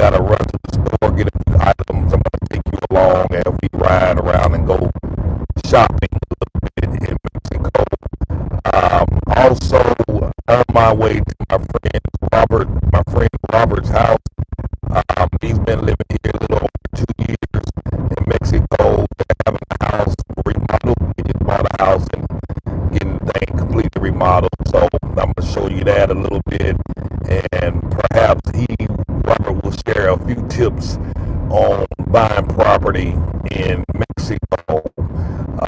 gotta run to the store, get a few items. I'm gonna take you along as we ride around and go shopping a little bit in Mexico. Also on my way to my friend Robert's house. He's been living here a little over 2 years in Mexico. They're having a house remodeled. He just bought a house and getting things completely remodeled. So I'm going to show you that a little bit, and perhaps Robert will share a few tips on buying property in Mexico.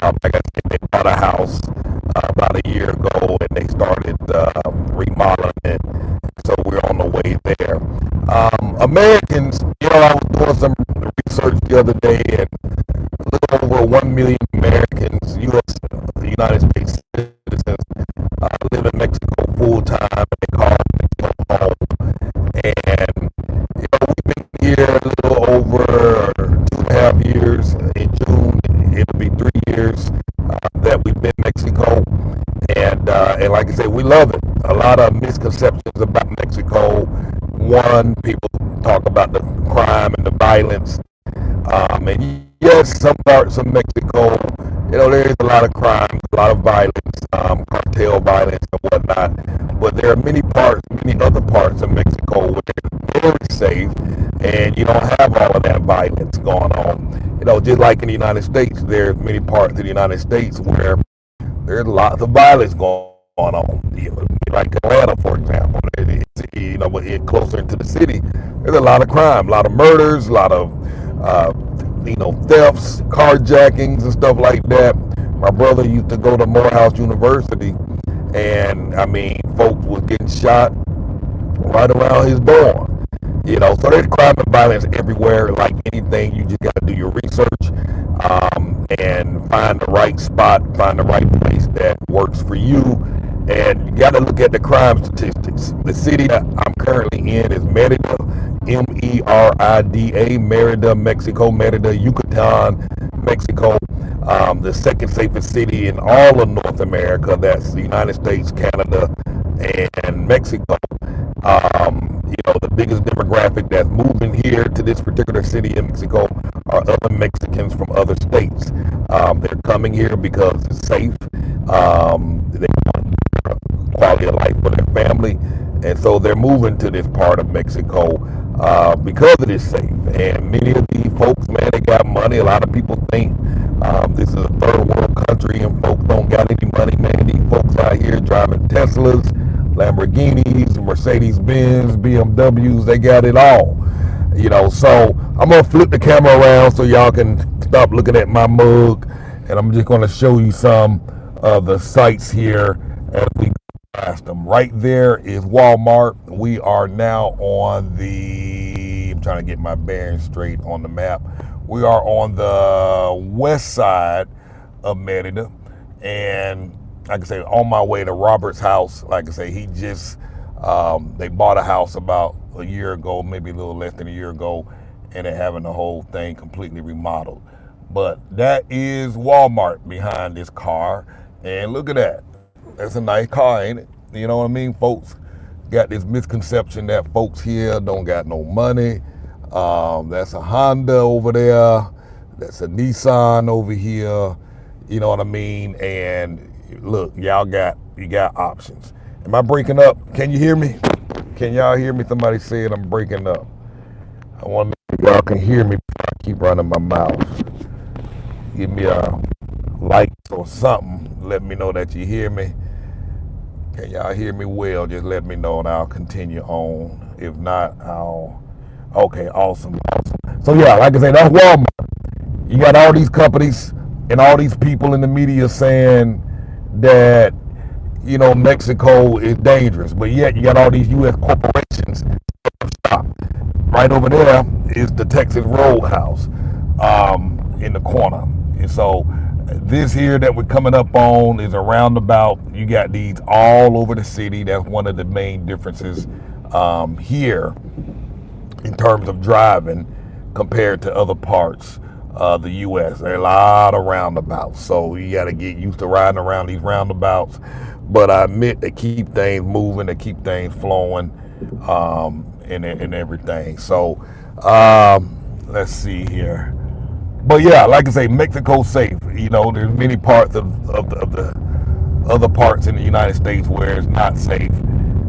Like I said, they bought a house about a year ago, and they started remodeling it. So we're on the way there. Americans, I was doing some research the other day, and a little over 1 million Americans, United States citizens, live in Mexico full time, and they call Mexico home. And we've been here a little over 2.5 years. In June, it'll be 3 years that we've been in Mexico. And like I said, we love it. A lot of misconceptions about Mexico. One, people talk about the crime and the violence. And yes, some parts of Mexico, there is a lot of crime, a lot of violence, cartel violence and whatnot. But there are many other parts of Mexico where it's very safe, and you don't have all of that violence going on. Just like in the United States, there's many parts of the United States where there's lots of violence going on. Like Atlanta, for example, but closer into the city, there's a lot of crime, a lot of murders, a lot of thefts, carjackings, and stuff like that. My brother used to go to Morehouse University, and folks was getting shot right around his dorm. So there's crime and violence everywhere. Like anything, you just got to do your research and find the right spot, find the right place that works for you. And you got to look at the crime statistics. The city that I'm currently in is Merida, Merida, Merida, Mexico, Merida, Yucatan, Mexico. The second safest city in all of North America. That's the United States, Canada, and Mexico. The biggest demographic that's moving here to this particular city in Mexico are other Mexicans from other states. They're coming here because it's safe. They want quality of life for their family, and so they're moving to this part of Mexico because it is safe. And many of these folks, man, they got money. A lot of people think this is a third world country and folks don't got any money, man. These folks out here driving Teslas, Lamborghinis, Mercedes-Benz, BMWs, they got it all. So I'm gonna flip the camera around so y'all can stop looking at my mug, and I'm just gonna show you some of the sites here as we go past them. Right there is Walmart. We are now on I'm trying to get my bearings straight on the map. We are on the west side of Merida, and like I say, on my way to Robert's house. Like I say, he just they bought a house about a year ago, maybe a little less than a year ago, and they're having the whole thing completely remodeled. But that is Walmart behind this car, and look at that. That's a nice car, ain't it? You know what I mean? Folks got this misconception that folks here don't got no money. That's a Honda over there. That's a Nissan over here. You know what I mean? And look, you got options. Am I breaking up? Can you hear me? Can y'all hear me? Somebody said I'm breaking up. I want to make sure y'all can hear me before I keep running my mouth. Give me a like or something. Let me know that you hear me. Can y'all hear me well? Just let me know and I'll continue on. If not, okay, awesome. So yeah, like I said, that's Walmart. You got all these companies and all these people in the media saying that Mexico is dangerous, but yet you got all these U.S. corporations. Right over there is the Texas Roadhouse in the corner, and so this here that we're coming up on is a roundabout. You got these all over the city. That's one of the main differences here in terms of driving compared to other parts of the U.S. There are a lot of roundabouts, so you got to get used to riding around these roundabouts. But I admit they keep things moving, they keep things flowing, and everything. So let's see here. But yeah, like I say, Mexico's safe. You know, there's many parts of the other parts in the United States where it's not safe,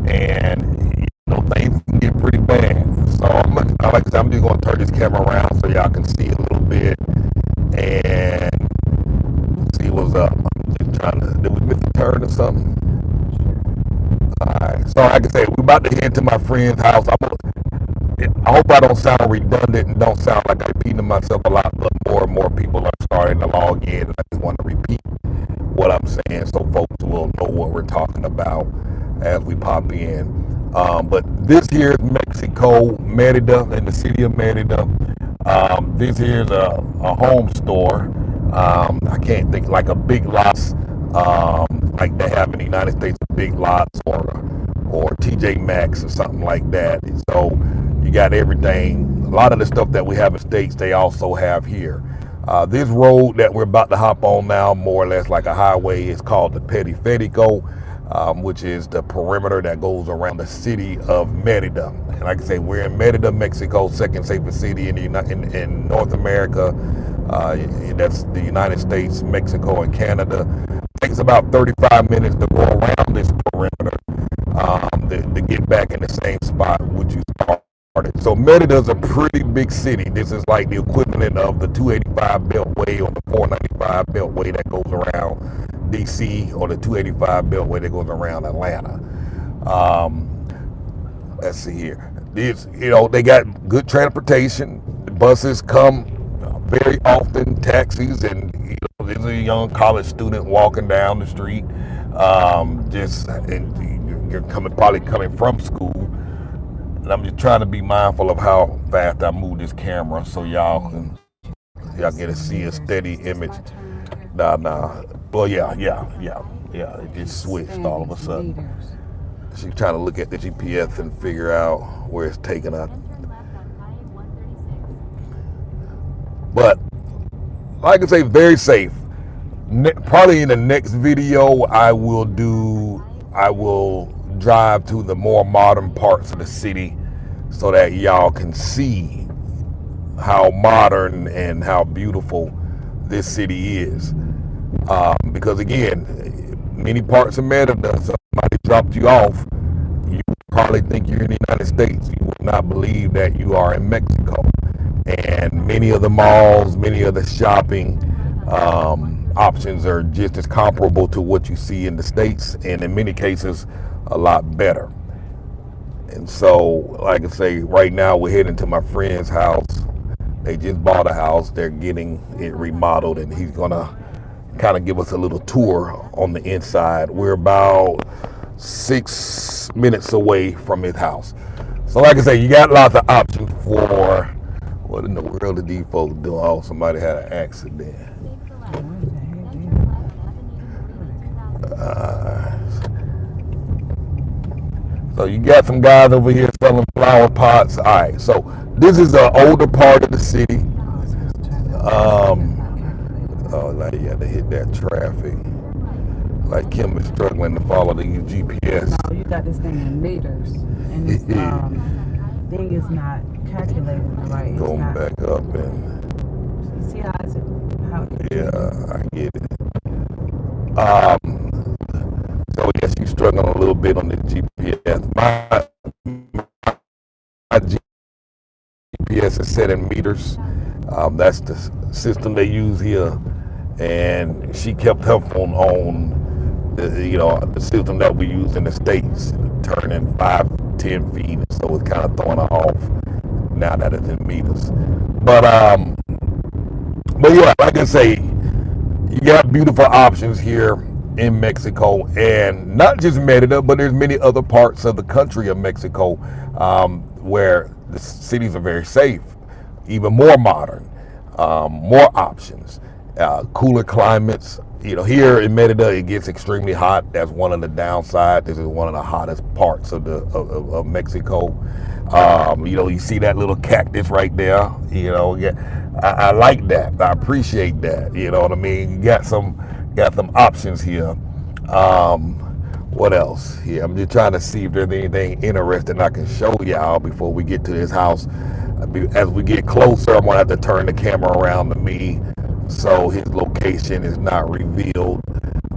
and you know things can get pretty bad. So like I said, I'm just going to turn this camera around so y'all can see a little bit and see what's up. I'm just trying to. Did we miss a turn or something? All right. So like I said, we're about to head to my friend's house. I hope I don't sound redundant and don't sound like I'm repeating myself a lot, but more and more people are starting to log in, and I just want to repeat what I'm saying so folks will know what we're talking about as we pop in. But this here is Mexico, Merida, in the city of Merida. This here is a home store. I can't think like a Big Lots, like they have in the United States, Big Lots or TJ Maxx or something like that. So you got everything. A lot of the stuff that we have in States, they also have here. This road that we're about to hop on now, more or less like a highway, is called the Periférico, which is the perimeter that goes around the city of Merida. And like I say, we're in Merida, Mexico, second safest city in North America. That's the United States, Mexico, and Canada. It takes about 35 minutes to go around this perimeter to get back in the same spot which you started. So Merida is a pretty big city. This is like the equivalent of the 285 Beltway or the 495 Beltway that goes around DC, or the 285 Beltway that goes around Atlanta. Let's see here. They got good transportation. The buses come very often, taxis, and there's a young college student walking down the street. And you're probably coming from school. And I'm just trying to be mindful of how fast I move this camera so y'all get to see a steady image. Nah. Well, yeah. It just switched all of a sudden. She's trying to look at the GPS and figure out where it's taking us. But like I say, very safe. Probably in the next video, I will drive to the more modern parts of the city so that y'all can see how modern and how beautiful this city is. Because again, many parts of Merida, somebody dropped you off, you probably think you're in the United States. You will not believe that you are in Mexico. And many of the malls, many of the shopping options are just as comparable to what you see in the States, and in many cases a lot better. And so, like I say, right now we're heading to my friend's house. They just bought a house. They're getting it remodeled, and he's gonna kind of give us a little tour on the inside. We're about 6 minutes away from his house. So like I say, you got lots of options for what in the world are these folks doing? Oh, somebody had an accident. So you got some guys over here selling flower pots. All right, so this is the older part of the city. Now you got to hit that traffic. Like Kim is struggling to follow the GPS. No, you got this thing in meters, and this thing is not calculating right. Going back up and. You see how it's Yeah, I get it. So yes, you're struggling a little bit on the GPS. My GPS is set in meters. That's the system they use here, and she kept her phone on the system that we use in the States, turning 5-10 feet, so it's kind of throwing her off now that it's in meters. But yeah, like I say, you got beautiful options here in Mexico, and not just Merida, but there's many other parts of the country of Mexico where the cities are very safe, even more modern, more options, cooler climates. Here in Merida, it gets extremely hot. That's one of the downsides. This is one of the hottest parts of Mexico. You see that little cactus right there. I like that. I appreciate that. You know what I mean? You got some options here. What else? Yeah, I'm just trying to see if there's anything interesting I can show y'all before we get to his house. As we get closer, I'm gonna have to turn the camera around to me so his location is not revealed.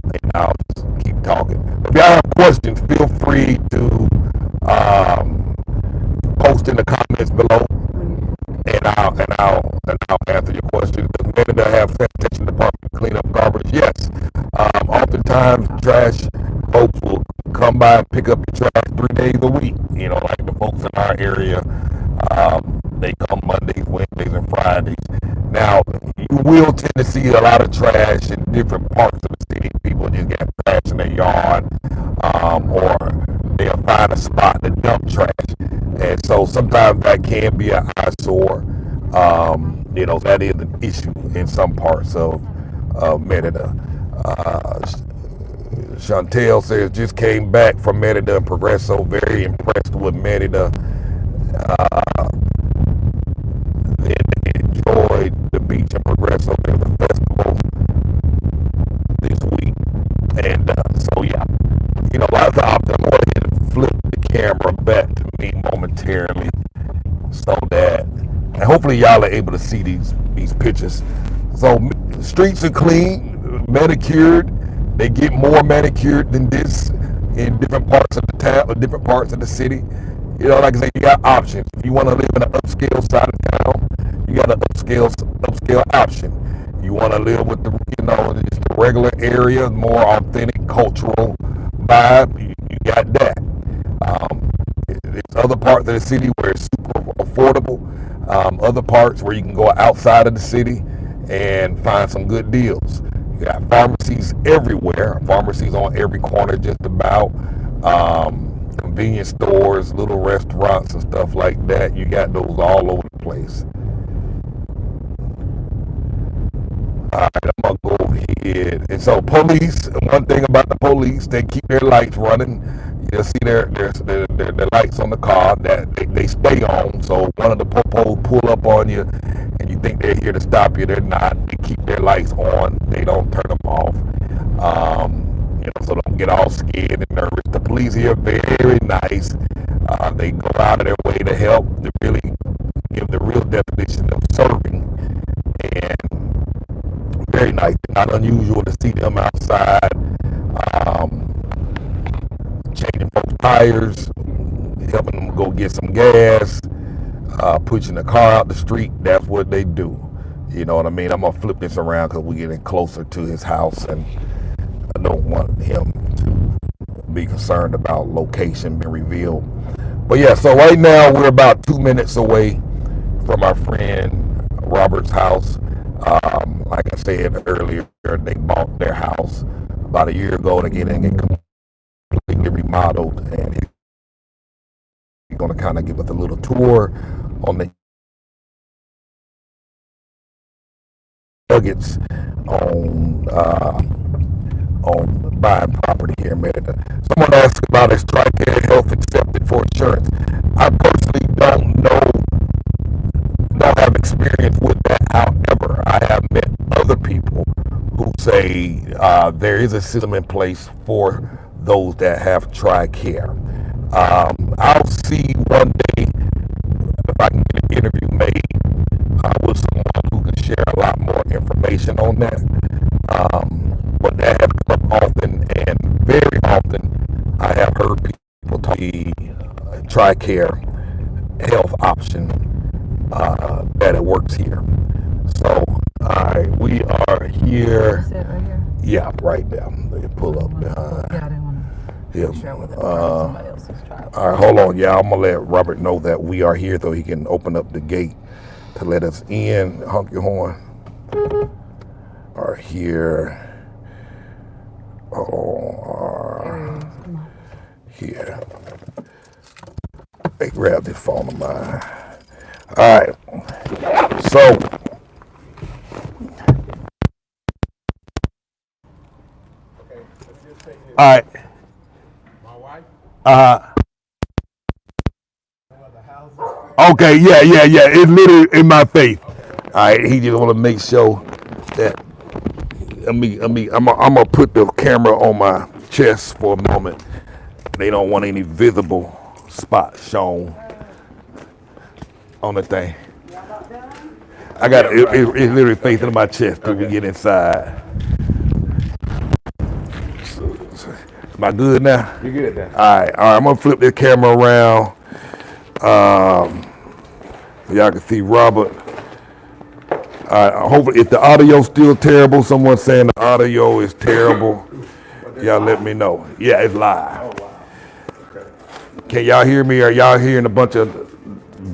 And I'll just keep talking. If y'all have questions, feel free to post in the comments below, and I'll answer your questions. Does Merida have sanitation department clean up garbage? Yes. Oftentimes, trash folks will come by and pick up your trash 3 days a week. You know, like the folks in our area, they come Mondays, Wednesdays, and Fridays. Now, you will tend to see a lot of trash in different parts of the city. People just got trash in their yard, or they'll find a spot to dump trash. And so sometimes that can be an eyesore. You know, that is an issue in some parts of Merida. Chantel says, just came back from Merida and Progresso. Very impressed with Merida. They enjoyed the beach in Progresso. There's a festival this week. And so, yeah, you know, lots of times I'm going to flip the camera back to me momentarily so that, and hopefully y'all are able to see these pictures. So streets are clean, manicured. They get more manicured than this in different parts of the town or different parts of the city. You know, like I say, you got options. If you want to live in an upscale side of town, you got an upscale option. You want to live with the, you know, just the regular area, more authentic cultural vibe, you got that. There's other parts of the city where it's super affordable. Other parts where you can go outside of the city and find some good deals. You got pharmacies everywhere. Pharmacies on every corner just about. Convenience stores, little restaurants and stuff like that. You got those all over the place. Alright, I'm gonna go ahead. And so police, one thing about the police, they keep their lights running. You'll see their lights on the car that they stay on. So one of the popos pull up on you and you think they're here to stop you. They're not. They keep their lights on. They don't turn them off. You know, so don't get all scared and nervous. The police here are very nice. They go out of their way to help, to really give the real definition of serving. And very nice. Not unusual to see them outside, changing folks' tires, helping them go get some gas, pushing the car out the street. That's what they do. You know what I mean? I'm gonna flip this around because we're getting closer to his house, and I don't want him to be concerned about location being revealed. But yeah, so right now we're about 2 minutes away from our friend Robert's house. Like I said earlier, they bought their house about a year ago to get it completely remodeled, and he's going to kind of give us a little tour on the nuggets on buying property here in Merida. Someone asked about is TRICARE Health accepted for insurance. I personally don't have experience with that. However, I have met other people who say there is a system in place for those that have TRICARE. I'll see one day if I can get an interview made with someone who can share a lot more information on that. But that has come up often, and very often I have heard people talk the TRICARE health option that it works here. So we are here. Right here? Yeah, right there. They pull up behind. Yeah, I didn't want to share with somebody else's trial. All right, hold on, y'all. I'm gonna let Robert know that we are here so he can open up the gate to let us in. Honk your horn. Are here. Here. Hey, grab this phone of mine. All right. So. All right. My wife? Okay, yeah. It's literally in my face. Okay. All right, he just want to make sure that. I'm gonna put the camera on my chest for a moment. They don't want any visible spots shown on the thing. I got it's literally facing my chest till we get inside. Am I good now? You good now? All right. I'm gonna flip this camera around. So y'all can see Robert. All right. Hopefully, if the audio still terrible, someone saying the audio is terrible, y'all let me know. Yeah, it's live. Oh, wow. Okay. Can y'all hear me? Are y'all hearing a bunch of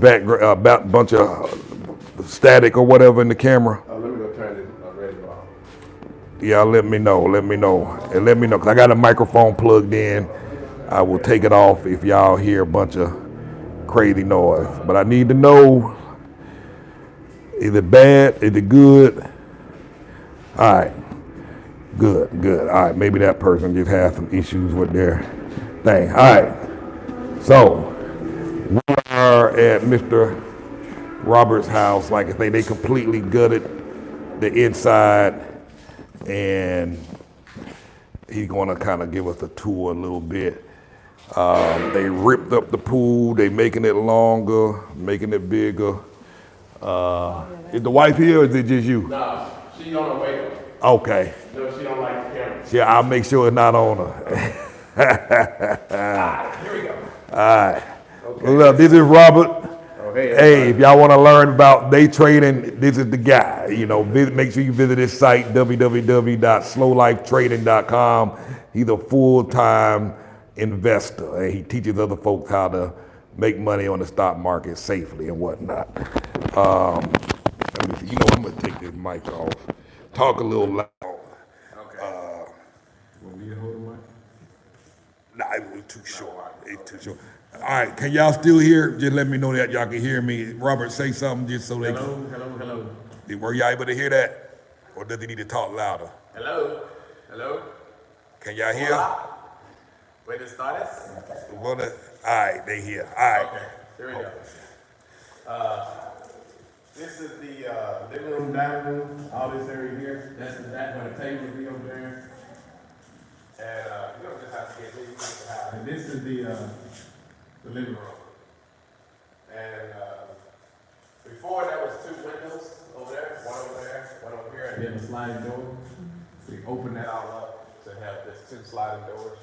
background, bunch of static or whatever in the camera? Let me go turn this radio off. Y'all let me know, and let me know, because I got a microphone plugged in. I will take it off if y'all hear a bunch of crazy noise. But I need to know, is it bad, is it good? All right, good. All right, maybe that person just has some issues with their thing. All right, so we are at Mr. Robert's house. Like I say, they completely gutted the inside, and he's gonna kind of give us a tour a little bit. They ripped up the pool, they making it longer, making it bigger. Is the wife here or is it just you? Nah, she on her way. Okay. No, she don't like the camera. Yeah, I'll make sure it's not on her. Here we go. All right. Okay. Look, this is Robert. Oh, hey. Hey, if y'all want to learn about day trading, this is the guy. You know, make sure you visit his site, www.slowlifetrading.com. He's a full-time investor, and he teaches other folks how to make money on the stock market safely and whatnot. Let me see. You know, I'm gonna take this mic off. Talk a little loud. Okay. Want me to hold the mic? Nah, it was too short. It's too short. All right, can y'all still hear? Just let me know that y'all can hear me. Robert, say something just so they can. Hello. Were y'all able to hear that? Or does he need to talk louder? Hello. Can y'all hear? Wait, it started? All right, they hear. All right. Okay, here we go. This is the living room, dining room, all this area here. That's where the table will be over there. And you don't just have to get me, you have to have. And this is the living room. And before there was 2 windows over there, one over here, and then a sliding door. We open that all up to have this 2 sliding doors.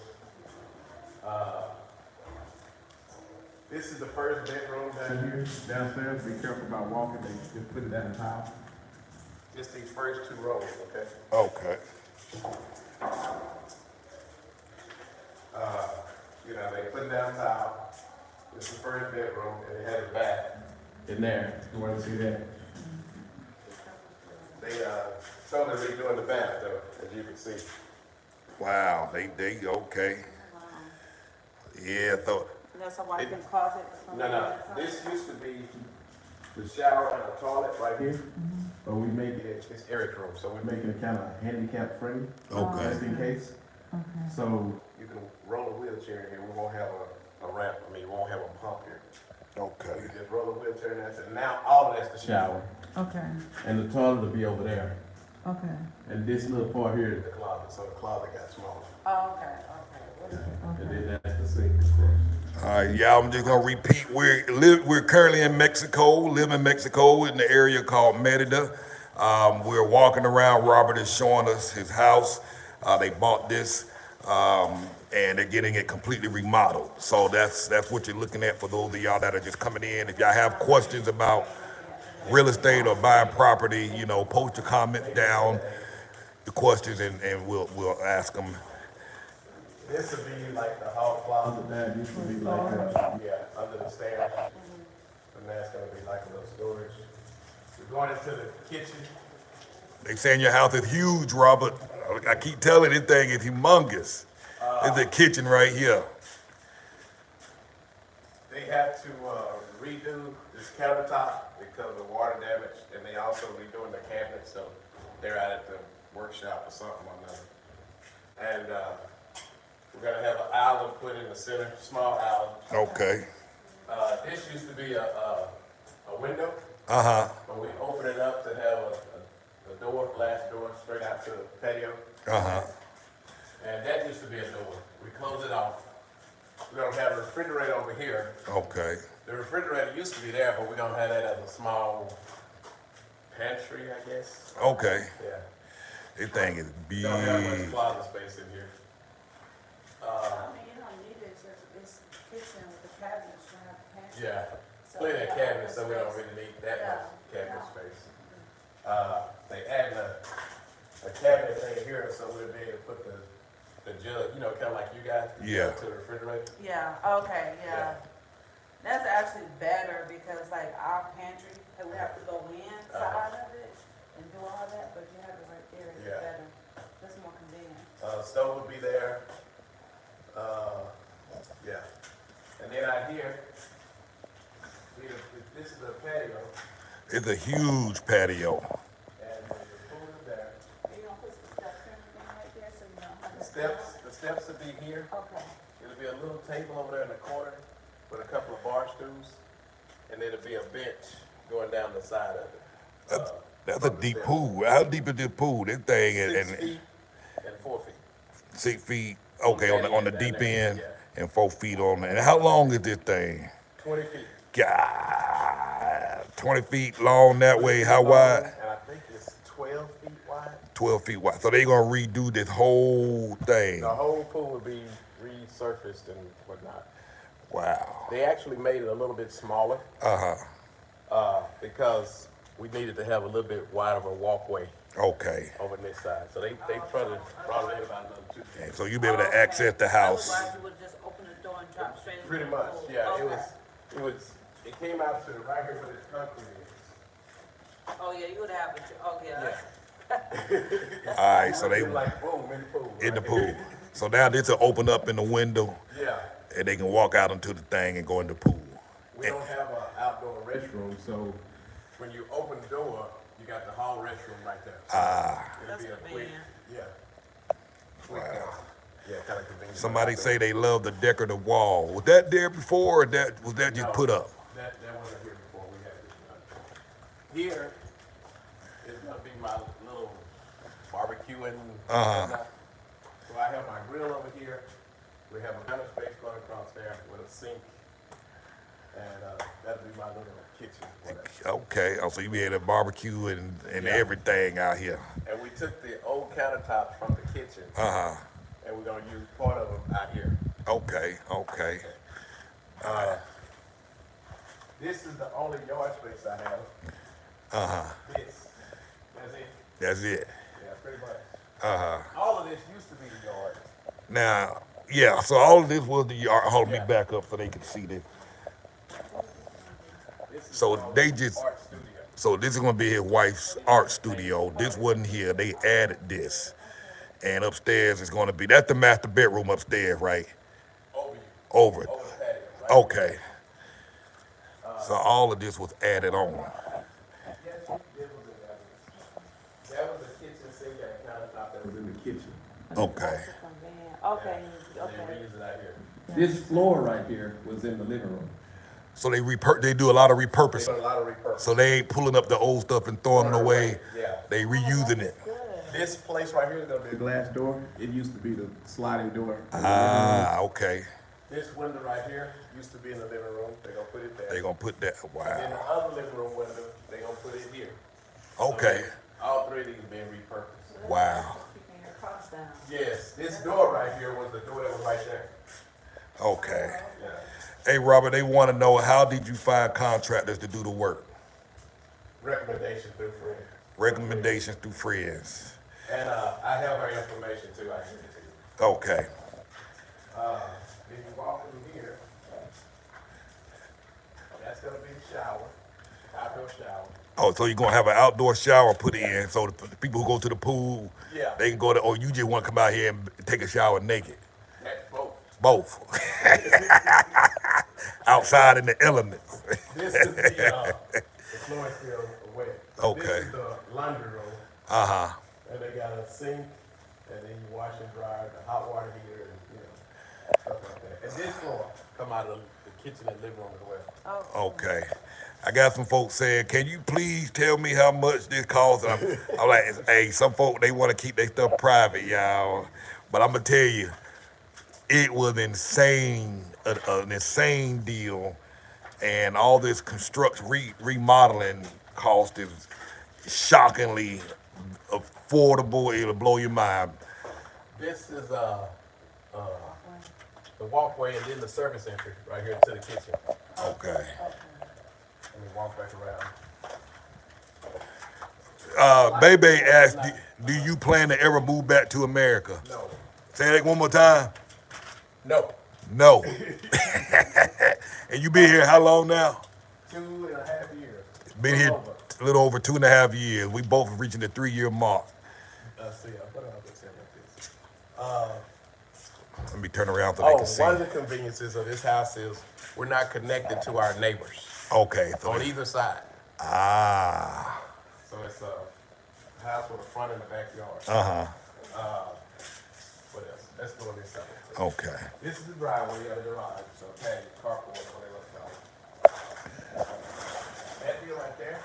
This is the first bedroom down here, downstairs. Be careful about walking, they just put it down the tile. Just these first 2 rows, okay? Okay. You know, they put it down tile. This is the first bedroom, and it has a bath in there. You want to see that? They told us they're doing the bath, though, as you can see. Wow, they okay. Yeah, so That's a walk-in closet. No. This used to be the shower and the toilet right here. But we make it, it's Eric room, so we're making it kind of handicap friendly. Okay. Just in case. So you can roll a wheelchair in here. We won't have a ramp. We won't have a pump here. okay. You just roll a wheelchair in there. And now all of that's the shower. Okay. And the toilet will be over there. Okay. And this little part here is the closet. So the closet got smaller. Oh, okay. And then that's the sink, of course. All right, y'all, I'm just gonna repeat. We're currently in Mexico, live in Mexico in the area called Merida. We're walking around. Robert is showing us his house. They bought this, and they're getting it completely remodeled. So that's what you're looking at for those of y'all that are just coming in. If y'all have questions about real estate or buying property, you know, post your comments down, the questions, and we'll ask them. This would be like the hall closet. That used to be like, under the stairs. And that's gonna be like a little storage. We're going into the kitchen. They saying your house is huge, Robert. I keep telling this thing is humongous. There's a kitchen right here. They have to redo this countertop because of water damage, and they also redoing the cabinets, so they're out at the workshop or something or another. And we're gonna have an island put in the center, small island. Okay. This used to be a window. Uh-huh. But we open it up to have a door, glass door, straight out to the patio. Uh-huh. And that used to be a door. We close it off. we're gonna have a refrigerator over here. Okay. The refrigerator used to be there, but we're gonna have that as a small pantry, I guess. Okay. Yeah. This thing is We don't have much big. closet space in here. I mean, you don't need it, it's kitchen with the cabinets, you have pantry. Yeah. So Plenty of yeah, cabinets, so we don't space. really need that Yeah, much cabinet yeah. space. They added a cabinet thing here, so we'll be able to put the jug, you know, kind of like you guys. Yeah. To the refrigerator. Yeah, okay, yeah. That's actually better because like our pantry, we have to go inside of it and do all that, but you have it right there, it's Yeah. better. That's more convenient. Stove will be there. Yeah. And then out here, this is the patio, It's a huge patio. and the pool is there. Are you gonna put some steps or anything right there so you don't have to? The steps will be here. Okay. It'll be a little table over there in the corner with a couple of bar stools, and it'll be a bench going down the side of it. That's a deep pool. How deep is this pool? This thing is 6 and feet and 4 feet. 6 feet. Okay, on the deep end, Yeah. and 4 feet on there. And how long is this thing? 20 feet. God, 20 feet long that way. How wide? And I think it's 12 feet wide. 12 feet wide. So they gonna redo this whole thing. The whole pool will be resurfaced and whatnot. Wow. They actually made it a little bit smaller because we needed to have a little bit wider of a walkway Okay. over this side. So they probably brought it in about another 2 feet. And so you be able to access the house. Otherwise, you would just open the door and drop straight into Pretty the much, pool. yeah. Okay. It came out to the right here where this concrete is. Oh, yeah, you would have it, oh, yeah. Yeah. All right, so they It's like boom in the pool. in the right? pool. So now this will open up in the window, Yeah. and they can walk out into the thing and go in the pool. We don't have an outdoor restroom, so when you open the door, you got the hall restroom right there. It'll That's be a quick, convenient. yeah. Quick, yeah, kind of convenient. Somebody say they love the decorative wall. Was that there before, or was that just No, put up? That wasn't here before we had this done. Here is gonna be my little barbecuing. whatnot. So I have my grill over here. We have a counter space going across there with a sink. And that'll be my little kitchen. Whatever. Okay, oh, so you be able to barbecue and everything out here. And we took the old countertops from the kitchen Uh-huh. and we're gonna use part of them out here. Okay, okay. This is the only yard space I have. Uh-huh. This, that's it. That's it. Yeah, pretty much. Uh-huh. All of this used to be the yard. Now, yeah, so all of this was the yard. Hold me Yeah. back up so they can see this. This is So called they just- art studio. So this is gonna be his wife's art studio. This wasn't here. They added this. And upstairs is gonna be, that's the master bedroom upstairs, right? Over you, Over it. over the patio, right? Okay. So all of this was added on. Yes, it was that was the kitchen sink and countertop that was in the kitchen. Okay. Okay, They okay. reused it out here. This floor right here was in the living room. So they do a lot of They repurposing. done a lot of repurposing. So they ain't pulling up the old stuff and throwing it away. Yeah. They reusing it. This place right here is gonna be a glass door. It used to be the sliding door. Ah, okay. This window right here used to be in the living room. They're gonna put it there. They gonna put that, Then wow. the other living room window, they're gonna put it here. Okay, All three of these being repurposed. wow. Keeping your costs down. Yes, this door right here was the door that was right there. Okay. Yeah. Hey, Robert, they wanna know, how did you find contractors to do the work? Recommendation through friends. Recommendations through friends. And I have her information too. I can give it to you. Okay. If you walk through here, that's gonna be the shower, outdoor shower. Oh, so you're gonna have an outdoor shower put in, so the people who go to the pool, Yeah. they can go to, or you just wanna come out here and take a shower naked? That's both. Both. Outside in the elements. This is the floor is still wet. Okay. This is the laundry room, Uh-huh. and they got a sink, and then you wash and dry, the hot water heater, and stuff like that. And this floor come out of the kitchen and living room as well. Okay. I got some folks saying, can you please tell me how much this costs? And I'm like, hey, some folk, they want to keep their stuff private, y'all. But I'm going to tell you, it was insane an insane deal, and all this remodeling cost is shockingly affordable. It'll blow your mind. This is uh, the walkway and then the service entry right here to the kitchen. Okay. Let me walk back around. Bebe asked, do you plan to ever move back to America? No. Say that one more time. No. No. And you been here how long now? 2.5 years. Been here a little over 2.5 years. We both are reaching the 3-year mark. Let's see. I'll put it up like this. Let me turn around so they can see. One of the conveniences of this house is we're not connected to our neighbors Okay. So on either side. Ah. So it's a house with a front and a backyard. Uh-huh. What else? Let's go on this side. Okay. This is the driveway of the garage. So okay, carport, whatever it's called. That deal right there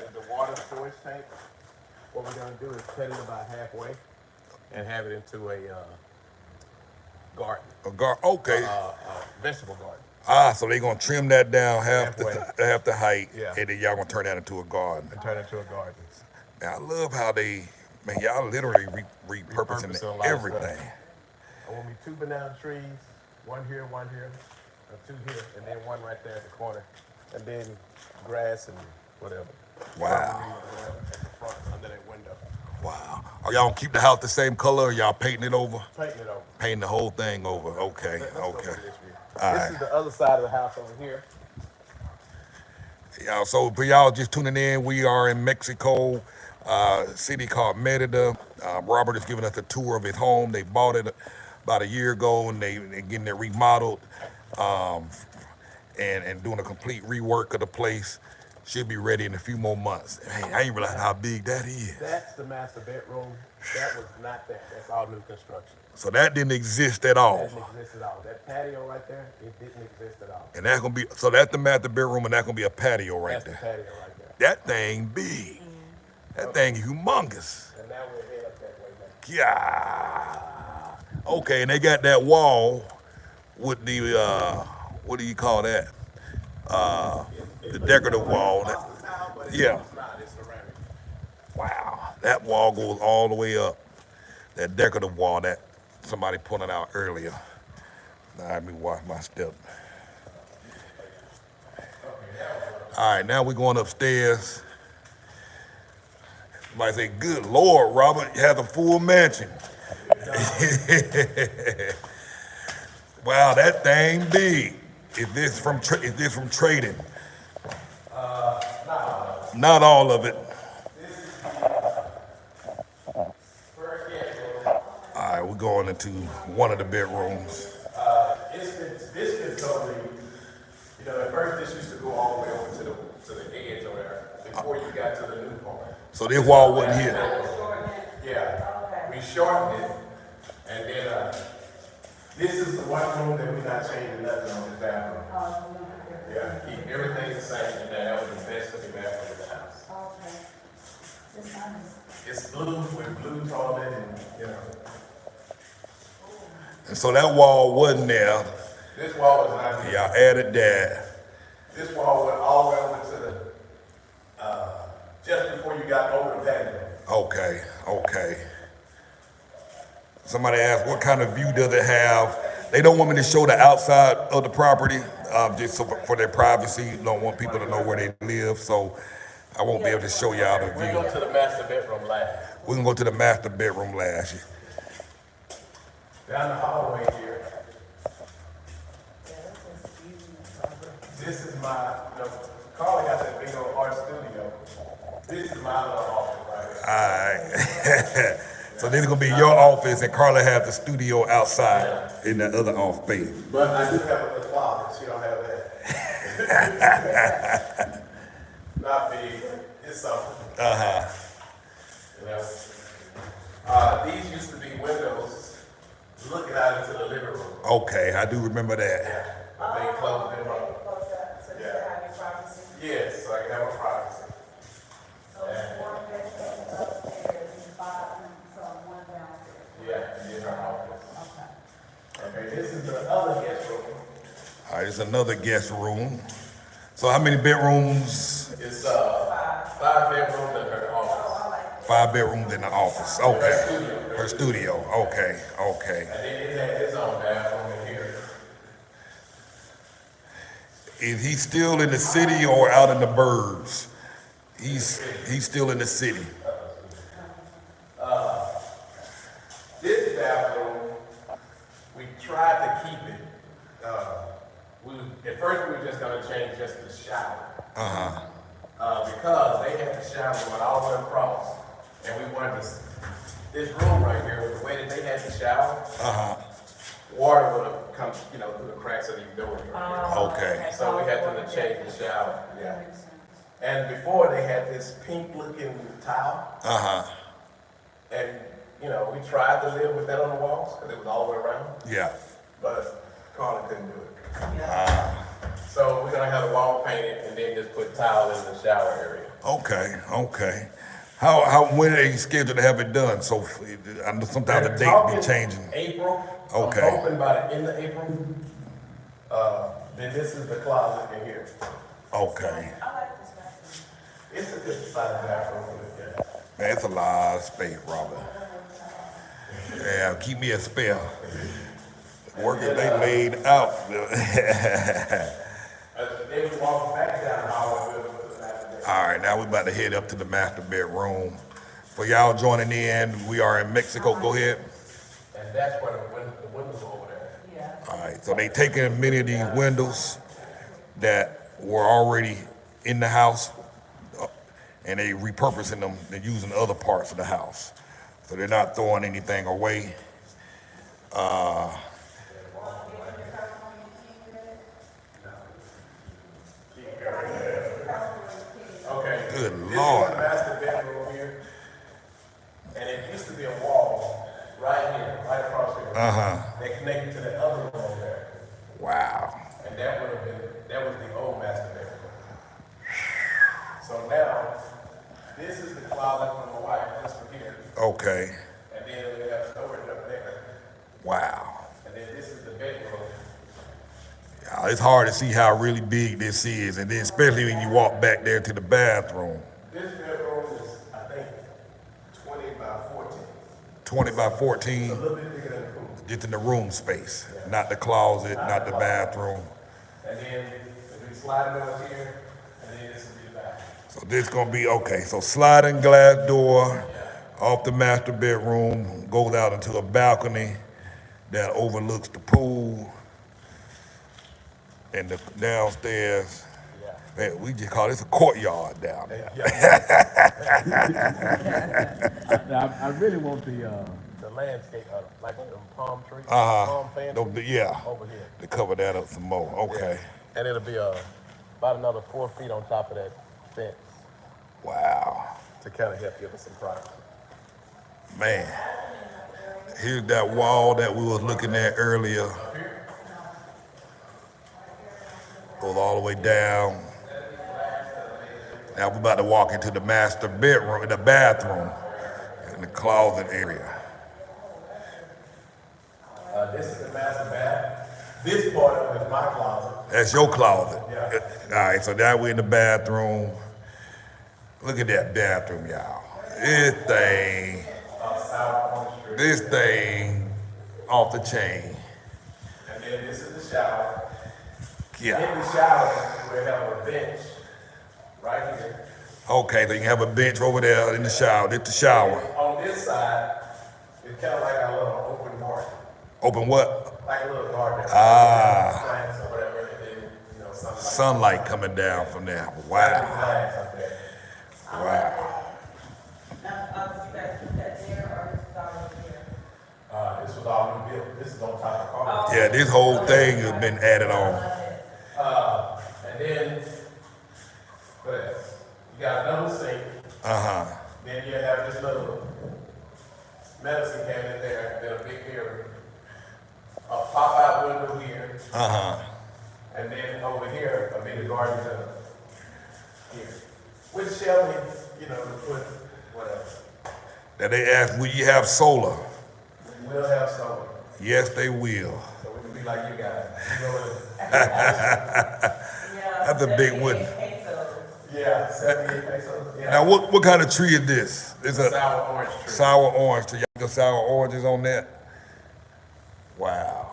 is the water storage tank. What we're gonna do is cut it about halfway and have it into a garden, Okay. vegetable garden. So they're gonna trim that down half the height, Yeah. and then y'all gonna turn that into a garden. And turn it into a garden. Man, I love how y'all literally repurposing Repurposing a lot of everything. I want me 2 banana trees, one here, or 2 here, and then one right there at the corner, and then grass and whatever. Wow. At the front, under that window. Wow. Are y'all gonna keep the house the same color, or y'all painting it over? Painting it over. Painting the whole thing over. Okay. Let's go Okay. with this view. All This right. is the other side of the house over here. Y'all, so for y'all just tuning in, we are in Mexico, city called Merida. Robert is giving us a tour of his home. They bought it about a year ago, and they're getting it remodeled, and doing a complete rework of the place. Should be ready in a few more months. Hey, I ain't realize how big that is. That's the master bedroom. That was not that. That's all new construction. So that didn't exist at all. That didn't exist at all. That patio right there, it didn't exist at all. And that's gonna be, so that's the master bedroom, and that's gonna be a patio right That's the there. patio right there. That thing big. That thing humongous. And now we're head up that way now. Yeah. Okay, and they got that wall with the what do you call that? The decorative wall. Yeah. It's not, it's ceramic. Wow. That wall goes all the way up. That decorative wall that somebody pointed out earlier. Now let me watch my step. All right, now we're going upstairs. Somebody say, good Lord, Robert, you have a full mansion. Wow, that thing big. Is this from trading? Not all of it. All right, we're going into one of the bedrooms. This been totally, at first this used to go all the way over to the edge over there before you got to the new part. So this wall wasn't here. Yeah, we shortened it, and then this is the one room that we're not changing nothing on this bathroom. Yeah, keep everything the same, and that was the best looking bathroom in the house. It's blue with blue toilet, and And so that wall wasn't there. this wall was not here. Y'all added that. This wall went all the way over to the, just before you got over the patio. Okay. Somebody asked, what kind of view does it have? They don't want me to show the outside of the property, just so for their privacy. Don't want people to know where they live, so I won't be able to show y'all the We go view. to the master bedroom last. We're gonna go to the master bedroom last. Down the hallway here. This is my, Carly got that big old art studio. This is my little office right here. Alright. So this is gonna be your office, and Carla has the studio outside in that other off space. But I do have a little closet, she don't have that. Not big, it's something. These used to be windows looking out into the living room. Okay, I do remember that. But they closed them up. Yes, so I can have a privacy. Yeah, in her office. Okay, this is the other guest room. is another guest room. So how many bedrooms? It's 5 bedrooms and her office. 5 bedrooms in the office. Okay. Her studio. Okay. Okay. And then it had its own bathroom in here. Is he still in the city or out in the burbs? He's still in the city. This bathroom, we tried to keep it. At first, we were just gonna change just the shower. Because they had the shower going all the way across, and we wanted this room right here, with the way that they had the shower, water would have come, through the cracks of these doors. Okay. So we had to change the shower. Yeah. And before they had this pink-looking tile. And we tried to live with that on the walls because it was all the way around. Yeah. But Carla couldn't do it. So we're gonna have the wall painted and then just put tile in the shower area. Okay. Okay. When are you scheduled to have it done? So I know sometimes the They're date talking be changing. April. Okay. I'm hoping by the end of April. Then this is the closet in here. Okay. I like this bathroom. It's a good sized bathroom. Yeah. Man, it's a lot of space, Robert. Yeah, keep me a spare. Working they laid out. They would walk back down the hallway with the master bedroom. All right, now we're about to head up to the master bedroom. For y'all joining in, we are in Mexico. Go ahead. And that's where the windows are over there. Yeah. All right, so they taking many of these windows that were already in the house, and they repurposing them and using other parts of the house. So they're not throwing anything away. Okay. Good This Lord. is the master bedroom here. And it used to be a wall right here, right across here. That connected to the other room over there. Wow. And that was the old master bedroom. So now, this is the closet for my wife, just from here. Okay. And then we have storage up there. Wow. And then this is the bedroom. Yeah, it's hard to see how really big this is, and then especially when you walk back there to the bathroom. This bedroom is, I think, 20 by 14. 20 by A 14, little bit bigger than the pool. just in the room space, not the closet, not the bathroom. And then if we slide doors here, and then this will be the bathroom. So this gonna be, okay, so sliding glass door off the master bedroom, goes out into a balcony that overlooks the pool and the downstairs. Man, we just call this a courtyard down there. I really want the The landscape, like the palm trees, palm fans Yeah, over here. to cover that up some more, okay. And it'll be about another 4 feet on top of that fence Wow, to kind of help give us some privacy. man. Here's that wall that we was looking at earlier. Goes all the way down. Now we're about to walk into the master bedroom, the bathroom, in the closet area. This is the master bath. This part of it is my closet. That's your closet. Yeah. All right, so now we're in the bathroom. Look at that bathroom, y'all. South on the street. This thing off the chain. And then this is the shower. In Yeah. the shower, we have a bench right here. Okay, so you can have a bench over there in the shower. It's the shower. On this side, it's kind of like a little open garden. Open what? Like a little garden. Ah. Plants or whatever, and then, sunlight. Sunlight coming down from there. Wow. Glass up there. Wow. Now, you guys keep that there, or is it all over here? This was all new built. This is on top of car. Yeah, this whole thing has been added on. And then, what else? You got another sink. Then you have this little medicine cabinet there, and then a big mirror. A pop-out window here. And then over here, a big garden center. Here. With shelving, to put what else? Now they asked, will you have solar? We'll have solar. Yes, they will. So we can be you like you guys. You know what? Yeah, That's a big one. 78 pesos. Yeah, 78 pesos. Yeah. Now, what kind of tree is this? It's a Sour orange tree. sour orange tree. Y'all got sour oranges on that? Wow.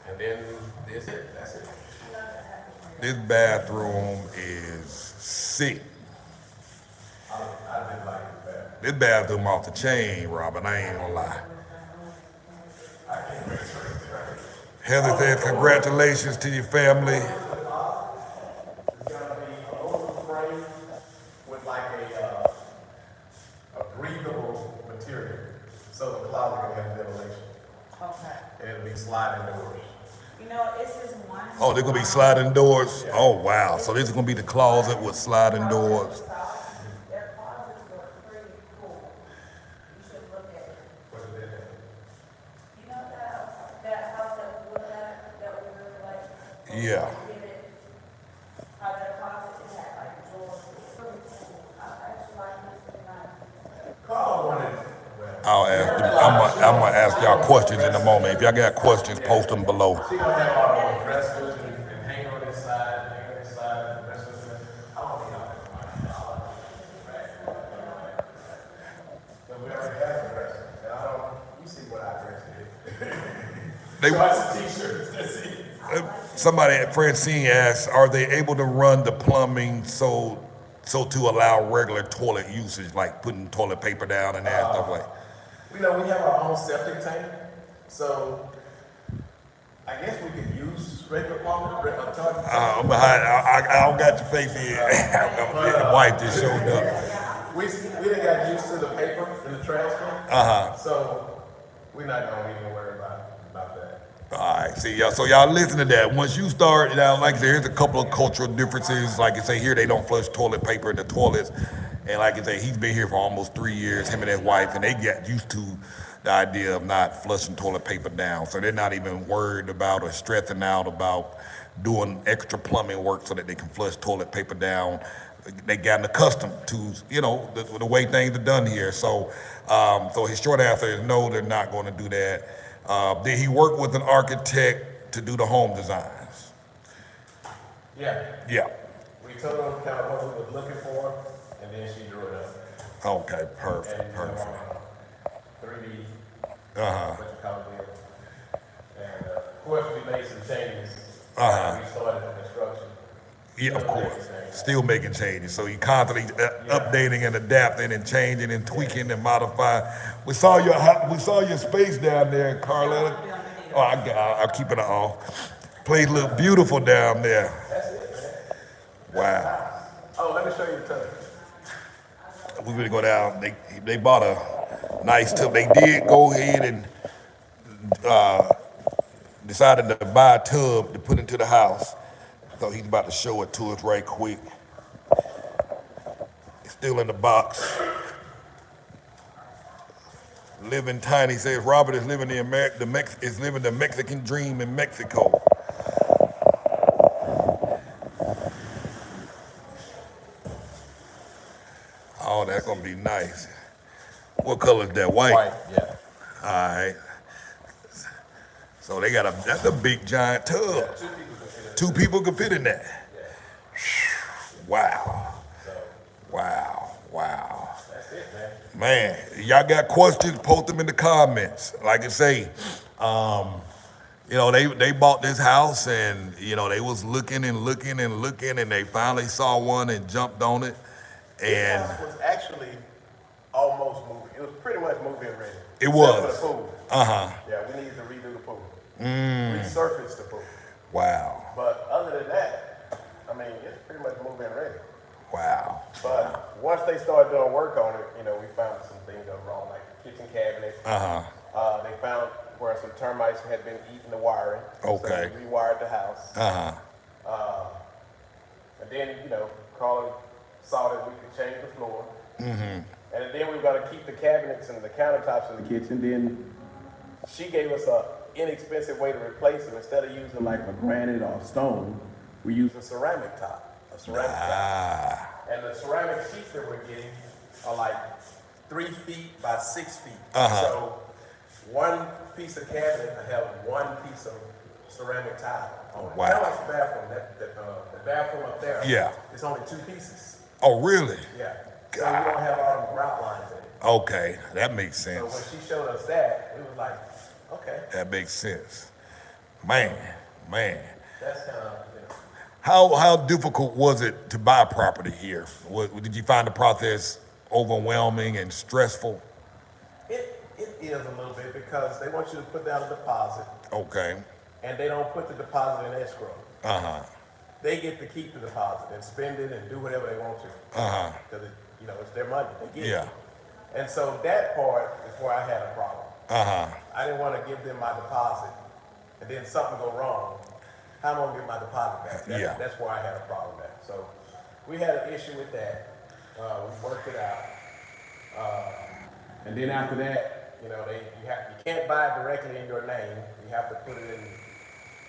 And then this it. That's it. This bathroom is sick. I did like it better. This bathroom off the chain, Robin. I ain't gonna lie. Heather says, congratulations to your family. It's gonna be a little frame with like a breathable material, so the closet can have ventilation, Okay. and it'll be sliding doors. You know, it's just one. Oh, they're gonna be sliding doors? Oh, wow. So this is gonna be the closet with sliding doors. Their closets were pretty cool. You should look at it. What is it? You know that house that we looked at, that we really like? Yeah. How their closet, it had like drawers, it was pretty cool. I actually like this design. Carl wanted, I'll ask them. I'm gonna ask y'all questions in a moment. If y'all got questions, post them below. she gonna have all those dressers and hang on this side, hang on this side, and the rest of it. I don't think I'll have but we already have the dressers, and I don't, you see what I dress in. They, Twice a t-shirt, that's it. somebody at Francine asked, are they able to run the plumbing so to allow regular toilet usage, like putting toilet paper down and that stuff like? We know we have our own septic tank, so I guess we could use regular plumbing, I'm behind. I don't got your face here. The wife just showed up. We done got used to the paper in the trash can. So we're not gonna even worry about that. All right, see y'all. So y'all listen to that. Once you start, now, like I said, there's a couple of cultural differences. Like I say, here they don't flush toilet paper in the toilets, and like I say, he's been here for almost 3 years. Him and his wife, and they get used to the idea of not flushing toilet paper down. So they're not even worried about or stressing out about doing extra plumbing work so that they can flush toilet paper down. They gotten accustomed to, the way things are done here. So, so his short answer is no, they're not going to do that. Did he work with an architect to do the home designs? Yeah, Yeah. we told them kind of what we was looking for, and then she drew it up. Okay, perfect, And, perfect. 3D, Uh-huh. what you call it. And, of course, we made some changes. Uh-huh. We started the construction. Yeah, of course. Still making changes. So you constantly updating and adapting and changing and tweaking and modifying. We saw your space down there, Carletta. Oh, I'll keep it on. Place look beautiful down there. Wow. Oh, let me show you the tub. We really go down. They bought a nice tub. They did go ahead and decided to buy a tub to put into the house. So he's about to show it to us right quick. It's still in the box. Living tiny says Robert is living the Mexican dream in Mexico. Oh, that's gonna be nice. What color is that? White. White, yeah. All right. So that's a big giant tub. Two people can fit in that. Wow. Wow. Wow. That's it, man. Man, y'all got questions, post them in the comments. Like I say, they bought this house and, they was looking and looking and looking and they finally saw one and jumped on it. This And house was actually almost moving. It was pretty much moving ready. It Except was. for the pool. Uh-huh. Yeah, we needed to redo the pool. Resurface the pool. Wow. But other than that, I mean, it's pretty much moving ready. Wow. But once they started doing work on it, we found some things that were wrong, like the kitchen cabinet. Uh-huh. They found where some termites had been eating the wiring. Okay. So we rewired the house. Uh-huh. And then, Carla saw that we could change the floor. And then we got to keep the cabinets and the countertops in the kitchen. Then she gave us a inexpensive way to replace them. Instead of using like a granite or stone, we use a ceramic top. And the ceramic sheets that we're getting are like 3 feet by 6 feet. So one piece of cabinet will have one piece of ceramic tile on it. Wow. Kind of like the bathroom. The bathroom up there. Yeah. It's only 2 pieces. Oh, really? Yeah. So you don't have all the grout lines in it. Okay, that makes So when sense. she showed us that, it was like, okay, That makes sense. Man. that's kind of, you know. How difficult was it to buy property here? Did you find the process overwhelming and stressful? It is a little bit because they want you to put down a deposit, Okay. and they don't put the deposit in escrow. Uh-huh. They get to keep the deposit and spend it and do whatever they want to. Uh-huh. Because you know, it's their money. They get Yeah. it. And so that part is where I had a problem. Uh-huh. I didn't want to give them my deposit, and then something go wrong. How am I gonna get my deposit back? Yeah. That's where I had a problem at. So we had an issue with that. We worked it out. And then after that, you know, you can't buy it directly in your name. You have to put it in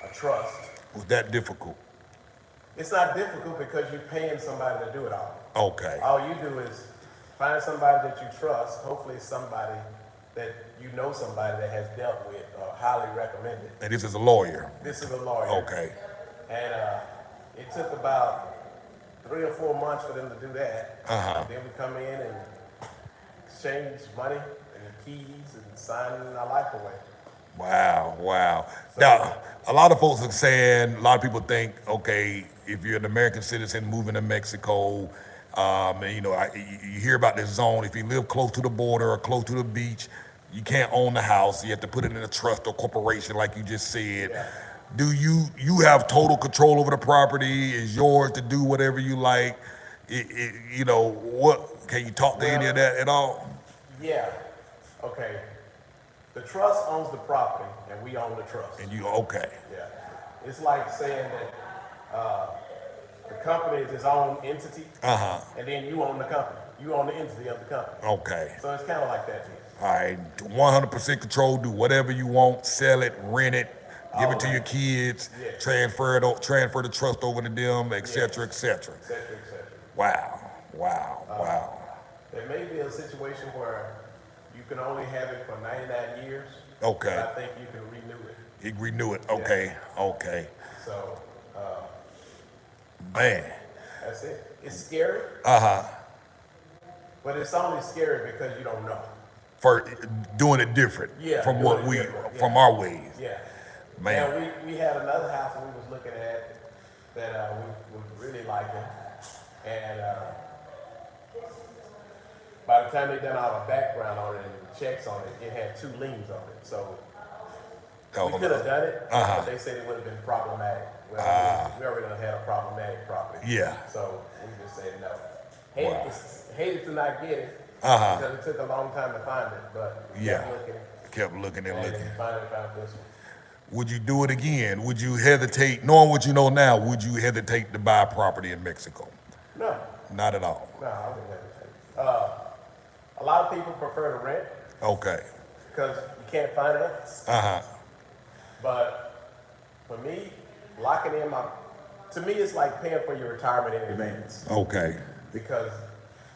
a trust. Was that difficult? It's not difficult because you're paying somebody to do it all. Okay. All you do is find somebody that you trust, hopefully somebody that you know somebody that has dealt with or highly recommended. And this is a lawyer. This is a lawyer. Okay. And it took about 3 or 4 months for them to do that. Uh-huh. Then we come in and exchange money and keys and sign our life away. Wow. Now, a lot of folks are saying, a lot of people think, okay, if you're an American citizen moving to Mexico, and, you know, you hear about this zone. If you live close to the border or close to the beach, you can't own the house. You have to put it in a trust or corporation, like you just said. Yeah. Do you have total control over the property? Is yours to do whatever you like? You know, what can you talk to any of that at all? Yeah. Okay. The trust owns the property and we own the trust. And you okay? Yeah. It's like saying that the company is its own entity, and then you own the company. You own the entity of the company. Okay. So it's kind of like that. All right. 100% control. Do whatever you want. Sell it. Rent it. Give it to your kids. Yes. Transfer the trust over to them, et cetera, et cetera. Et cetera, et cetera. Wow. There may be a situation where you can only have it for 99 years. Okay. But I think you can renew it. You renew it. Okay. So Man. that's it. It's scary, but it's only scary because you don't know. For doing it different. Yeah, From doing what it we, different, from yeah. our ways. Yeah. Man. Now, we had another house that we was looking at that we were really liking. And by the time they done all the background on it and checks on it, it had 2 liens on it. So we could have done it, but they said it would have been problematic. Well, we already done had a problematic property. Yeah. So we just said no. Wow. Hated to not get it because it took a long time to find it, but we Yeah. kept looking Kept looking and and looking. finally found this one. Would you do it again? Would you hesitate, knowing what you know now, would you hesitate to buy property in Mexico? No, Not at all. no, I wouldn't hesitate. A lot of people prefer to rent Okay. because you can't finance. But for me, locking in to me, it's like paying for your retirement in advance. Okay. Because,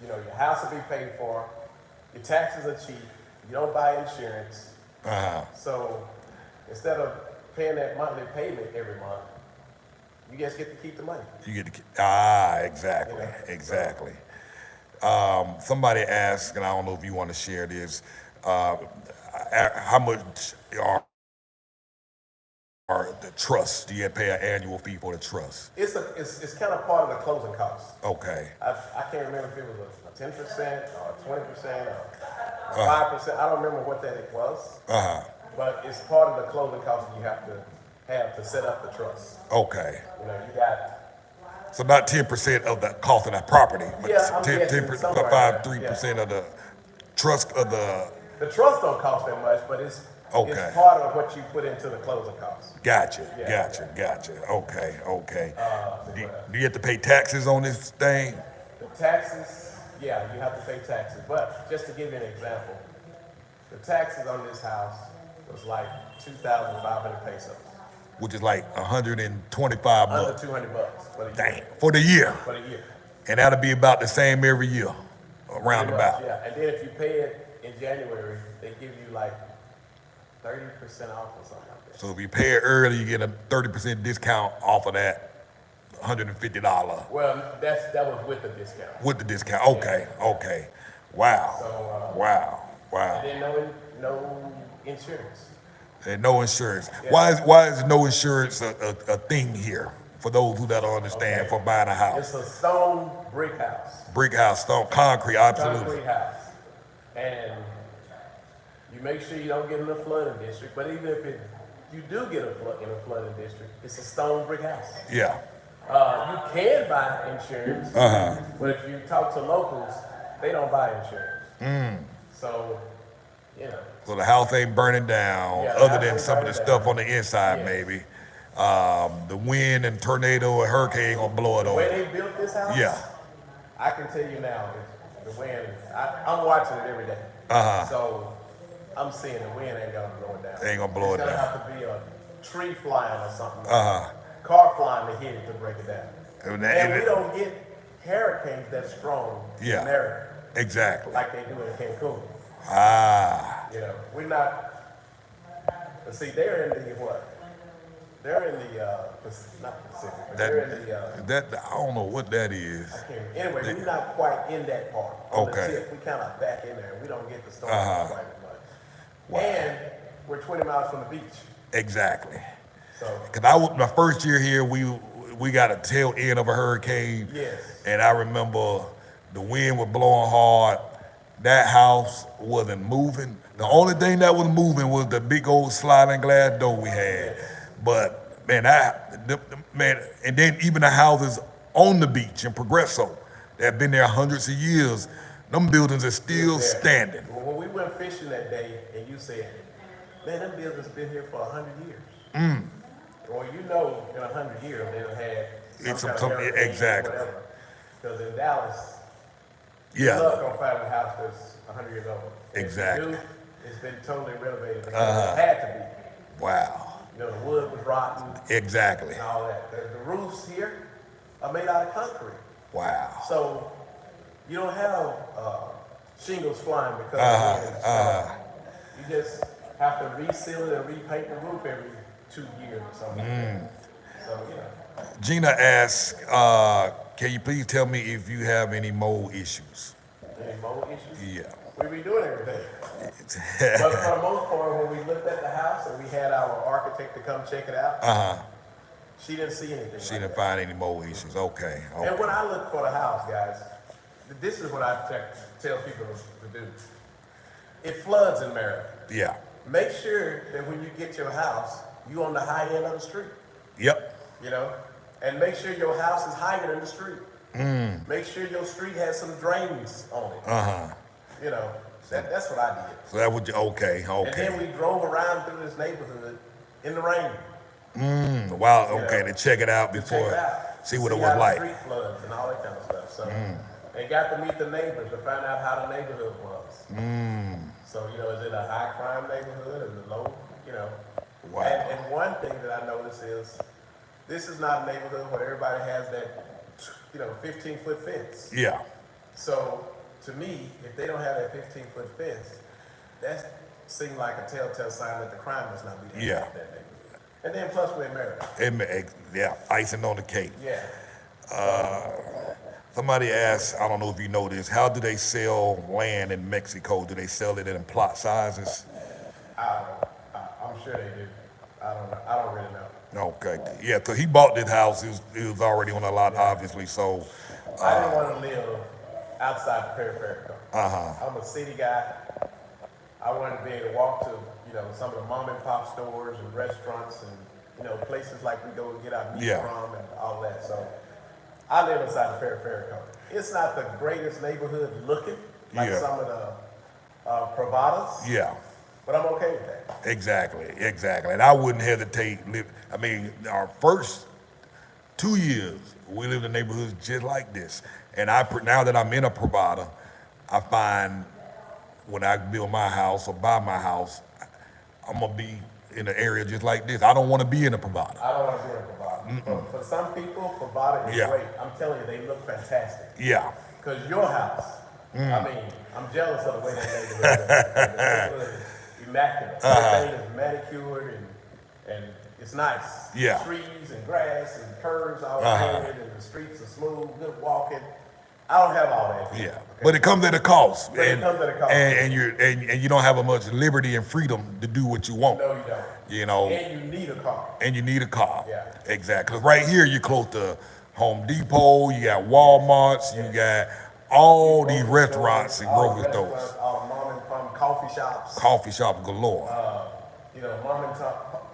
you know, your house will be paid for, your taxes are cheap, you don't buy insurance. So instead of paying that monthly payment every month, you just get to keep the money. You get to exactly. Yeah. Exactly. Somebody asked, and I don't know if you want to share this, how much are the trusts? Do you have to pay an annual fee for the trust? It's kind of part of the closing costs. Okay. I can't remember if it was a 10% or 20% or 5%. I don't remember what that it was. But it's part of the closing costs you have to set up the trust. Okay. You know, you got. So not 10% of the cost of that property, but Yeah, I'm guessing 10%, somewhere 3% of the trust of the. The trust don't cost that much, but it's Okay. part of what you put into the closing costs. Gotcha. Okay. Do you have to pay taxes on this thing? The taxes, yeah, you have to pay taxes. But just to give you an example, the taxes on this house was like 2,500 pesos. Which is like 125 Under bucks. $200 for the year. Dang, for the year. For the year. And that'll be about the same every year, around Pretty much, about. yeah. And then if you pay it in January, they give you like 30% off or something like that. So if you pay it early, you get a 30% discount off of that $150 Well, that was with the discount. with the discount. Okay, okay. Wow, So, wow, wow. and then no insurance. And no insurance. Yeah. Why is no insurance a thing here for those who don't understand Okay. for buying a house? It's a stone brick house. Brick house, stone, concrete, absolutely. Concrete house. And you make sure you don't get in a flooding district, but even if you do get in a flooding district, it's a stone brick house. Yeah. You can buy insurance, but if you talk to locals, they don't buy insurance. So, you know. So the house ain't burning down, Yeah, the other house than ain't some of the burning stuff down. on the inside, Yeah. maybe. The wind and tornado and hurricane gonna blow it The way over. they built this house, Yeah. I can tell you now, the wind, I'm watching it every day. So I'm seeing the wind ain't gonna blow it down. Ain't gonna blow it It's down. gonna have to be a tree flying or something. Car flying to hit it to break it down. And we don't get hurricanes that strong in Yeah. America Exactly. like they do in Cancun. You know, we're not. But see, they're in the what? They're in the not Pacific, but they're in the. That I don't know what that is. Anyway, we're not quite in that part. On Okay. the tip, we kind of back in there. We don't get the storm quite as much. Wow. And we're 20 miles from the beach. Exactly. So, Cause my first year here, we got a tail end of a hurricane. yes. And I remember the wind was blowing hard. That house wasn't moving. The only thing that was moving was the big old sliding glass door we had. But man, man, and then even the houses on the beach in Progresso that have been there hundreds of years, them buildings are still standing. When we went fishing that day, and you said, "Man, them buildings been here for 100 years." Well, you know, in 100 years they done had It's some kind some- of hurricane exactly. or whatever. Because in Dallas, Yeah. you're not gonna find a house that's 100 years old. And Exactly. If you do, it's been totally renovated because it had to be. Wow. You know, the wood was rotten Exactly. and all that. The roofs here are made out of concrete. Wow. So you don't have shingles flying because of the wind and stuff. You just have to reseal it and repaint the roof every 2 years or something like that. So, you know. Gina asks, can you please tell me if you have any mold issues? Any mold issues? Yeah. We be doing everything. But for the most part, when we looked at the house and we had our architect to come check it out, she didn't see anything. She like didn't that. find any mold issues. Okay. Okay. And when I look for the house, guys, this is what I tell people to do. It floods in Maryland. Yeah. Make sure that when you get your house, you on the high end of the street, Yep. you know? And make sure your house is higher than the street. Make sure your street has some drains on it. You know, that's what I did. So that would you, okay. And Okay. then we drove around through this neighborhood in the rain. Wow. You Okay. know, To check it out to check before, it out. see what it how was the like. street floods and all that kind of stuff. So, and got to meet the neighbors to find out how the neighborhood was. So, you know, is it a high crime neighborhood? Is it low? You know. Wow. And one thing that I noticed is this is not a neighborhood where everybody has that, 15-foot fence. Yeah. So to me, if they don't have that 15-foot fence, that seems like a telltale sign that the crime must not be there. Yeah. in that neighborhood. And then plus we're in Maryland. Yeah. Icing on the cake. Yeah. Somebody asked, I don't know if you know this, how do they sell land in Mexico? Do they sell it in plot sizes? I'm sure they do. I don't know. I don't really know. Okay. Yeah, because he bought this house. It was already on a lot, obviously. So, I didn't want to live outside the peripheral. I'm a city guy. I wanted to be able to walk to, some of the mom and pop stores and restaurants and, places like we go and get our meat Yeah. from and all that. So I live inside the peripheral. It's not the greatest neighborhood looking like Yeah. some of the Privadas, yeah. but I'm okay with that. Exactly. And I wouldn't hesitate. Our first 2 years, we lived in neighborhoods just like this. And now that I'm in a Pravada, I find when I build my house or buy my house, I'm going to be in an area just like this. I don't want to be in a Pravada. I don't want to be in Pravada. For some people, Pravada is Yeah. great. I'm telling you, they look fantastic. Yeah. Because your house, I mean, I'm jealous of the way that neighborhood is. The neighborhood, immaculate. Everything is manicured and it's nice. Yeah. Trees and grass and curves all painted and the streets are smooth, good walking. I don't have all that. Yeah, Okay? but it comes at a cost. But it comes at a cost. And you don't have as much liberty and freedom to do what you want. No, you don't. You know. And you need a car. And you need a car. Yeah. Exactly. 'Cause right here you're close to Home Depot. You got Walmarts. You got all these restaurants and grocery stores. All mom and pop coffee shops. Coffee shop galore. Mom and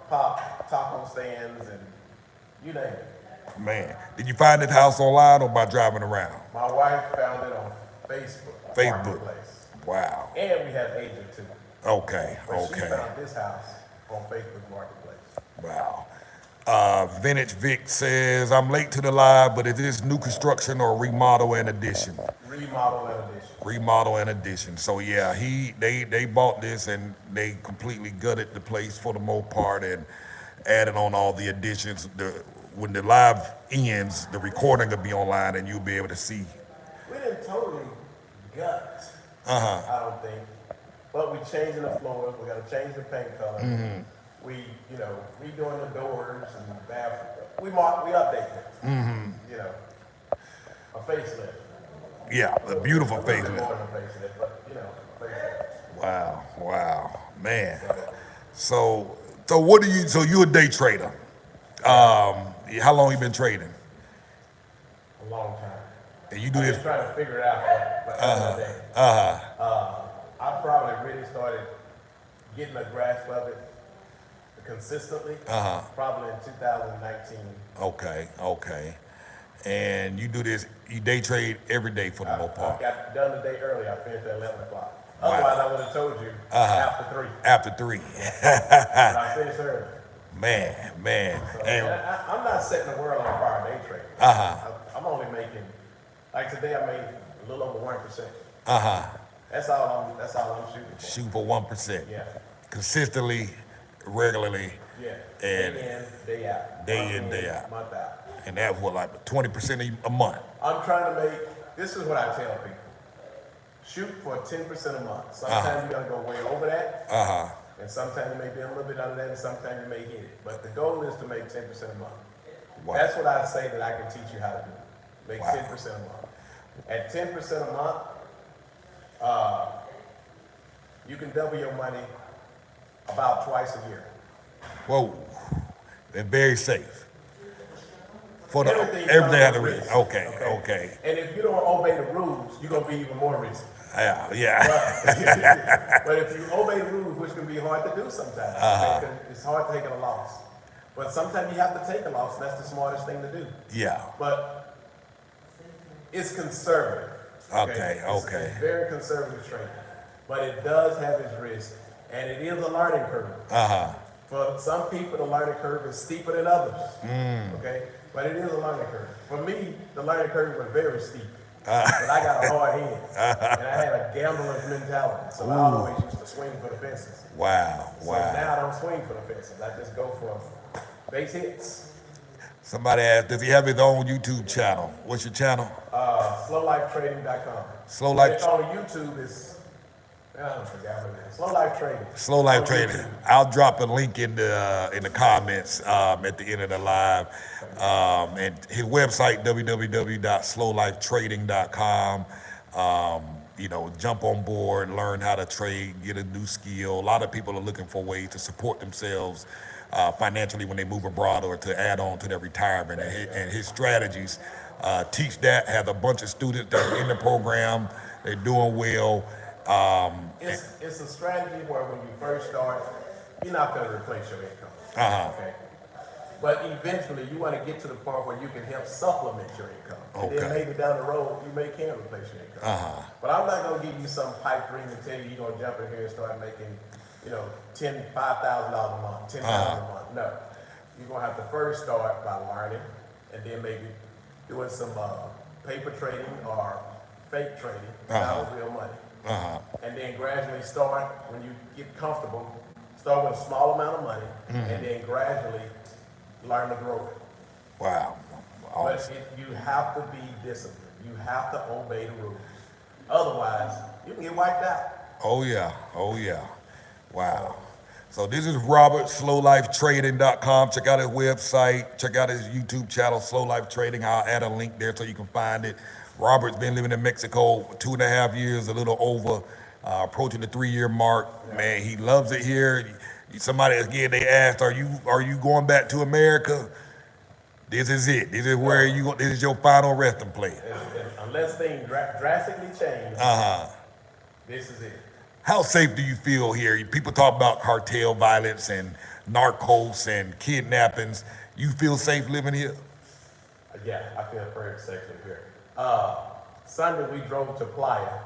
pop taco stands and you name it. Man, did you find this house online or by driving around? My wife found it on Facebook. Marketplace. Wow. And we have agent too. Okay. But she found this house on Facebook Marketplace. Wow. Vintage Vic says, I'm late to the live, but is this new construction or remodel and addition? Remodel and addition. Remodel and addition. So yeah, they bought this and they completely gutted the place for the most part and added on all the additions. When the live ends, the recording will be online and you'll be able to see. We didn't totally gut. I don't think. But we changing the floors. We got to change the paint color. We, redoing the doors and the bathroom. We update them. A facelift. Yeah, a beautiful More than facelift. a facelift, but facelift. Wow, man. So what do you? So you're a day trader. How long you been trading? A long time. And you do I'm this? just trying to figure it out for another day. I probably really started getting a grasp of it consistently. Probably in 2019. Okay. And you do this? You day trade every day for the most I part. got done the day early. I finished at 11 o'clock. Otherwise, I would have told you after 3. After 3. But I finished early. Man. And I'm not setting the world on fire day trading. I'm only making, like today I made a little over 1%. That's all I'm shooting for. Shoot for 1%. Yeah. Consistently, regularly. Yeah. And day in, day out. Day in, day out. Month out. And that's what, like 20% a month. I'm trying to make, this is what I tell people. Shoot for 10% a month. Sometimes you're gonna go way over that. And sometimes you may be a little bit under that, and sometimes you may hit it. But the goal is to make 10% a month. Wow. That's what I say that I can teach you how to do. Make Wow. 10% a month. At 10% a month, you can double your money about twice a year. Whoa. And very safe. For the Everything everything has comes a with risk. risk, Okay. And if you don't obey the rules, you're gonna be even more risky. Yeah. But if you obey the rules, which can be hard to do sometimes, okay, 'cause it's hard taking a loss. But sometimes you have to take a loss, and that's the smartest thing to do. Yeah. But it's conservative. Okay. It's very conservative trading. But it does have its risk, and it is a learning curve. For some people, the learning curve is steeper than others. Okay? But it is a learning curve. For me, the learning curve was very steep. But I got a hard hand. And I had a gambler's mentality. So I always used to swing for the fences. Wow. So now I don't swing for the fences. I just go for base hits. Somebody asked, does he have his own YouTube channel? What's your channel? Slowlifetrading.com. Slow Life. It's on YouTube. I forgot what it is. Slow Life Trading. Slow Life On Trading. YouTube. I'll drop a link in the comments at the end of the live. And his website, www.slowlifetrading.com. Jump on board, learn how to trade, get a new skill. A lot of people are looking for ways to support themselves financially when they move abroad or to add on to their retirement. And his strategies teach that, have a bunch of students that are in the program, they're doing well. It's a strategy where when you first start, you're not going to replace your income. Okay? But eventually, you want to get to the point where you can help supplement your income. And then maybe down the road, you can replace your income. But I'm not going to give you some pipe dream and tell you you're going to jump in here and start making, $5,000 a month, $10,000 a month. No. You're going to have to first start by learning and then maybe doing some paper trading or fake trading, not with real money. And then gradually start, when you get comfortable, start with a small amount of money and then gradually learn to grow it. Wow. But you have to be disciplined. You have to obey the rules. Otherwise, you can get wiped out. Oh yeah. Wow. So this is Robert, slowlifetrading.com. Check out his website. Check out his YouTube channel, Slow Life Trading. I'll add a link there so you can find it. Robert's been living in Mexico 2.5 years, a little over, approaching the 3-year mark. Man, he loves it here. Somebody again, they asked, "Are you going back to America?" This is it. This is where you. This is your final resting place. Unless things drastically change, this is it. How safe do you feel here? People talk about cartel violence and narcos and kidnappings. You feel safe living here? Yeah, I feel very safe here. Sunday we drove to Playa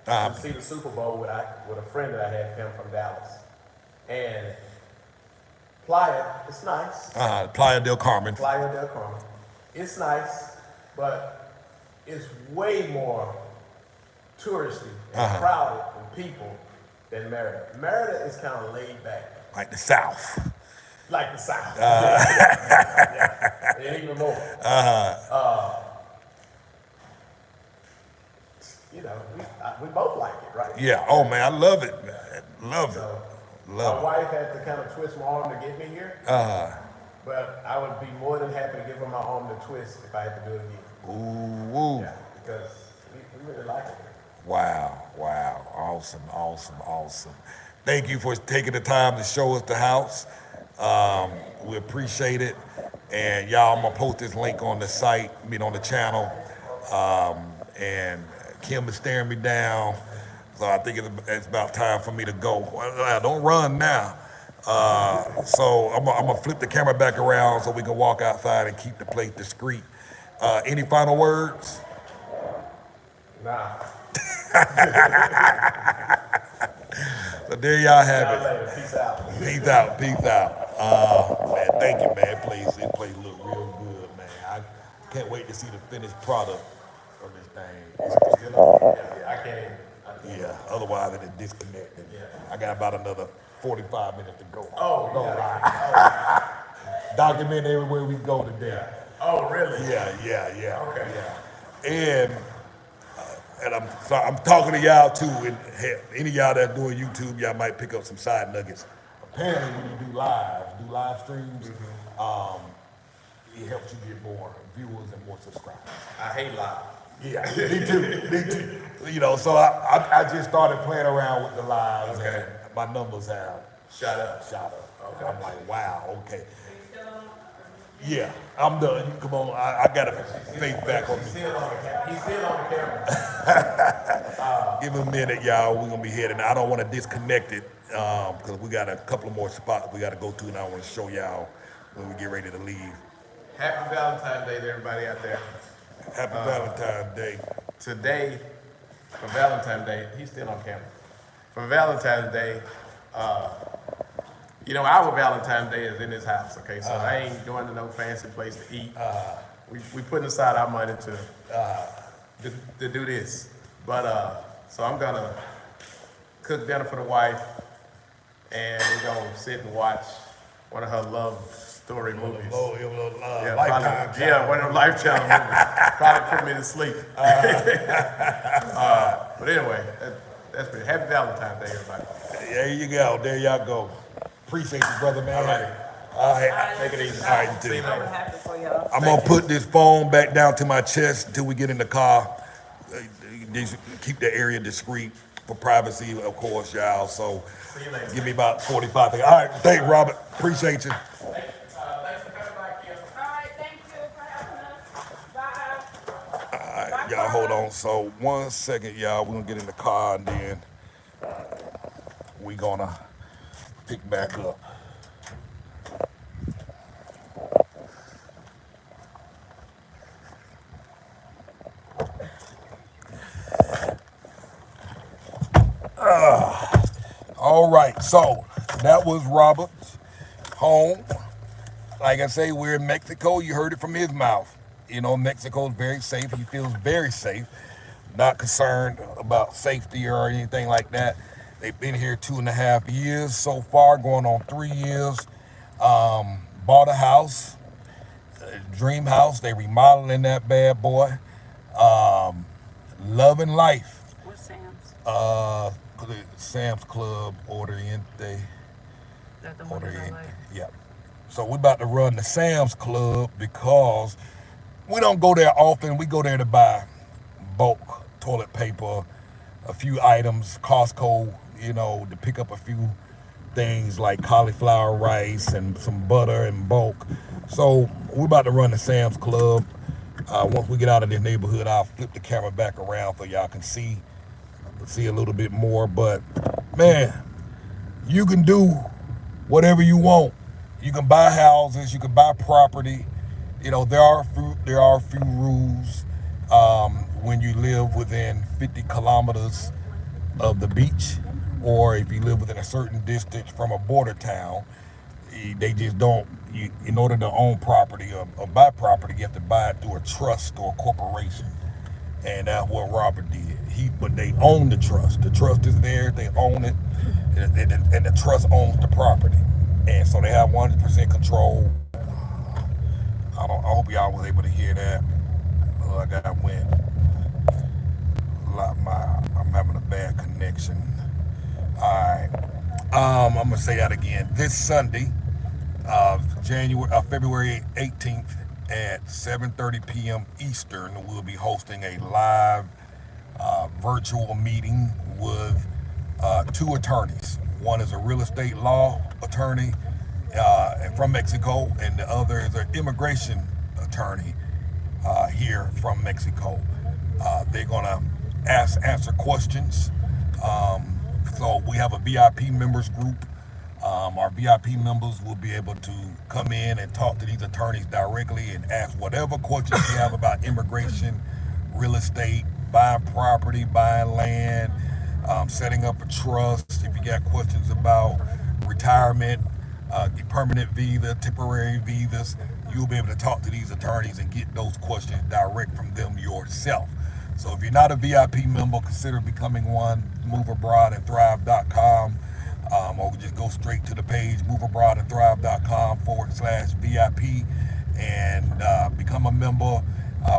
to see the Super Bowl with a friend that I had come from Dallas. And Playa, it's nice. Playa del Carmen. Playa del Carmen. It's nice, but it's way more touristy and crowded with people than Merida. Merida is kind of laid back. Like the South. Like the South. Yeah. And even more. You know, we both like it, right? Yeah. Oh man, I love it. Love it. My wife had to kind of twist my arm to get me here. But I would be more than happy to give her my arm to twist if I had to do it again. Ooh. Yeah, because we really like it. Wow. Awesome. Thank you for taking the time to show us the house. We appreciate it. And y'all, I'm gonna post this link on the site, on the channel. And Kim is staring me down. So I think it's about time for me to go. Don't run now. So I'm gonna flip the camera back around so we can walk outside and keep the place discreet. Any final words? Nah. So there y'all have it. Later. Peace out. Peace out. Man, thank you, man. This place look real good, man. I can't wait to see the finished product of this thing. Yeah, I can't even. Yeah, otherwise it'll disconnect. I got about another 45 minutes to go. Oh, Document everywhere we go today. Oh, really? Yeah. Okay. Yeah. And I'm talking to y'all too, and any of y'all that doing YouTube, y'all might pick up some side nuggets. Apparently when you do live streams, it helps you get more viewers and more subscribers. I hate live. Yeah, me too. You know, so I just started playing around with the lives, and my numbers have shot up. Okay. I'm like, wow, okay. Yeah, I'm done. Come on, I got to face back on me. He's still on the camera. Give him a minute, y'all. We're going to be heading. I don't want to disconnect it because we got a couple of more spots we got to go to, and I want to show y'all when we get ready to leave. Happy Valentine's Day to everybody out there. Happy Valentine's Day. Today, for Valentine's Day, he's still on camera. For Valentine's Day, our Valentine's Day is in this house, okay? So I ain't going to no fancy place to eat. We putting aside our money to do this. But, so I'm gonna cook dinner for the wife, and we're gonna sit and watch one of her love story movies. Lifetime. One of them Lifetime movies. Probably put me to sleep. But anyway, that's been happy Valentine's Day, everybody. There you go. There y'all go. Appreciate you, brother, man. All right. Take it easy. All right, you too. I'm happy for y'all. I'm going to put this phone back down to my chest until we get in the car. Just keep the area discreet for privacy, of course, y'all. So give me about 45 seconds. All right. Thanks, Robert. Appreciate you. Thanks for coming back here. All right, thank you for having us. Bye. All right, y'all, hold on. So 1 second, y'all. We're going to get in the car and then we're going to pick back up. All right, so that was Robert's home. Like I say, we're in Mexico. You heard it from his mouth. Mexico is very safe. He feels very safe, not concerned about safety or anything like that. They've been here 2.5 years so far, going on 3 years. Bought a house, dream house. They remodeling that bad boy. Loving life. What's Sam's? Sam's Club Oriente. That the one that I like. Yeah. So we're about to run the Sam's Club because we don't go there often. We go there to buy bulk toilet paper, a few items, Costco, to pick up a few things like cauliflower rice and some butter and bulk. So we're about to run the Sam's Club. Once we get out of this neighborhood, I'll flip the camera back around so y'all can see a little bit more. But man, you can do whatever you want. You can buy houses, you can buy property. There are a few rules when you live within 50 kilometers of the beach, or if you live within a certain distance from a border town. They just don't. In order to own property or buy property, you have to buy it through a trust or a corporation, and that's what Robert did. But they own the trust. The trust is there. They own it, and the trust owns the property, and so they have 100% control. I hope y'all was able to hear that. I got wind. I'm having a bad connection. All right. I'm gonna say that again. This Sunday, February 18th at 7:30 p.m. Eastern, we'll be hosting a live virtual meeting with two attorneys. One is a real estate law attorney from Mexico, and the other is an immigration attorney here from Mexico. They're gonna answer questions. So we have a VIP members group. Our VIP members will be able to come in and talk to these attorneys directly and ask whatever questions you have about immigration, real estate, buying property, buying land, setting up a trust. If you got questions about retirement, permanent visa, temporary visas, you'll be able to talk to these attorneys and get those questions direct from them yourself. So if you're not a VIP member, consider becoming one. MoveAbroadandThrive.com, or just go straight to the page, MoveAbroadandThrive.com/VIP, and become a member.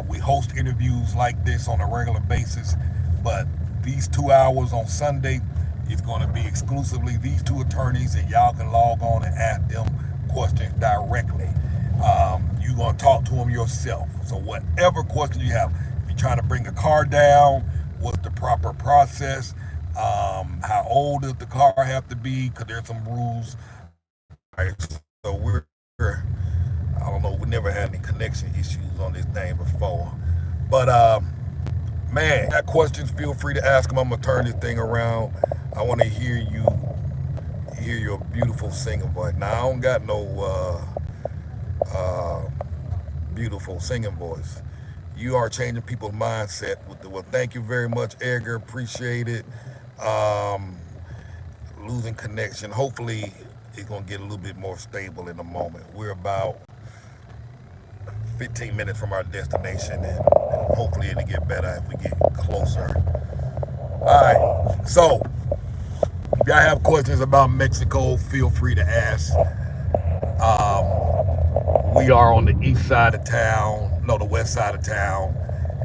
We host interviews like this on a regular basis, but these 2 hours on Sunday is going to be exclusively these two attorneys, and y'all can log on and ask them questions directly. You're going to talk to them yourself. So whatever question you have, if you're trying to bring a car down, what's the proper process? How old does the car have to be? Because there's some rules. All right, so I don't know, we never had any connection issues on this thing before. But man, got questions, feel free to ask them. I'm gonna turn this thing around. I want to hear your beautiful singing voice. Now I don't got no beautiful singing voice. You are changing people's mindset with well, thank you very much, Edgar. Appreciate it. Losing connection. Hopefully it's gonna get a little bit more stable in a moment. We're about 15 minutes from our destination, and hopefully it'll get better if we get closer. All right, so if y'all have questions about Mexico, feel free to ask. We are on the east side of town, no, the west side of town,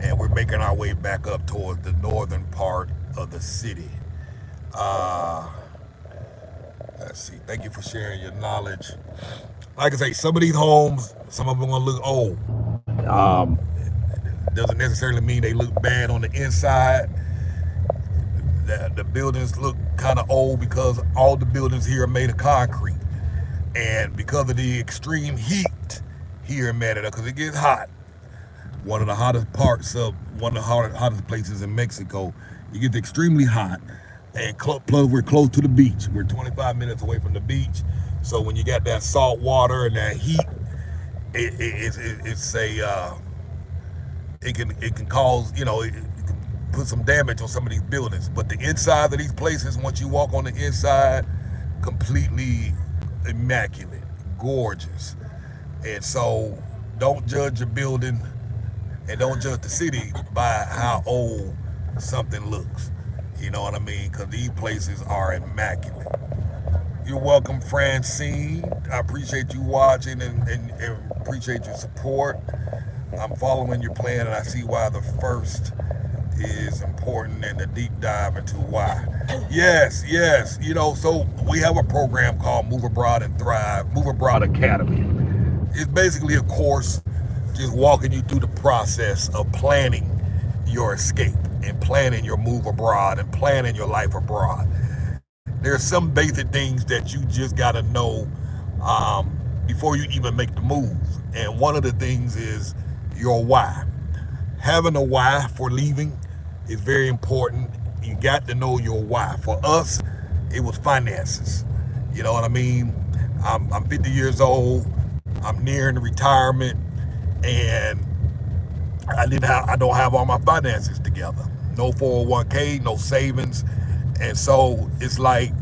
and we're making our way back up towards the northern part of the city. Let's see, thank you for sharing your knowledge. Like I say, some of these homes, some of them are gonna look old. Doesn't necessarily mean they look bad on the inside. The buildings look kind of old because all the buildings here are made of concrete. And because of the extreme heat here in Merida, because it gets hot, one of the hottest places in Mexico, it gets extremely hot. And plus we're close to the beach. We're 25 minutes away from the beach. So when you got that salt water and that heat, it can cause, it can put some damage on some of these buildings. But the inside of these places, once you walk on the inside, completely immaculate, gorgeous. And so don't judge a building and don't judge the city by how old something looks. You know what I mean? Because these places are immaculate. You're welcome, Francine. I appreciate you watching and appreciate your support. I'm following your plan, and I see why the first is important and the deep dive into why. Yes, yes. So we have a program called Move Abroad and Thrive, Move Abroad Academy. It's basically a course just walking you through the process of planning your escape and planning your move abroad and planning your life abroad. There's some basic things that you just got to know before you even make the move. And one of the things is your why. Having a why for leaving is very important. You got to know your why. For us, it was finances. You know what I mean? I'm 50 years old. I'm nearing retirement, and I don't have all my finances together. No 401k, no savings, and so it's like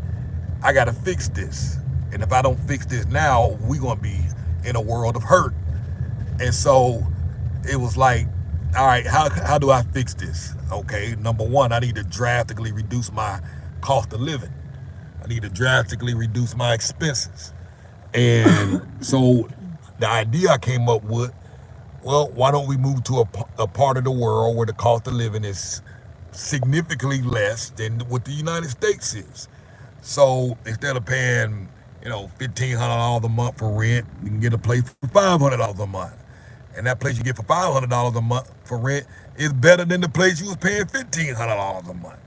I got to fix this. And if I don't fix this now, we're gonna be in a world of hurt. And so it was like, all right, how do I fix this? Okay, number one, I need to drastically reduce my cost of living. I need to drastically reduce my expenses. And so the idea I came up with, well, why don't we move to a part of the world where the cost of living is significantly less than what the United States is? So instead of paying, $1,500 a month for rent, you can get a place for $500 a month. And that place you get for $500 a month for rent is better than the place you was paying $1,500 a month.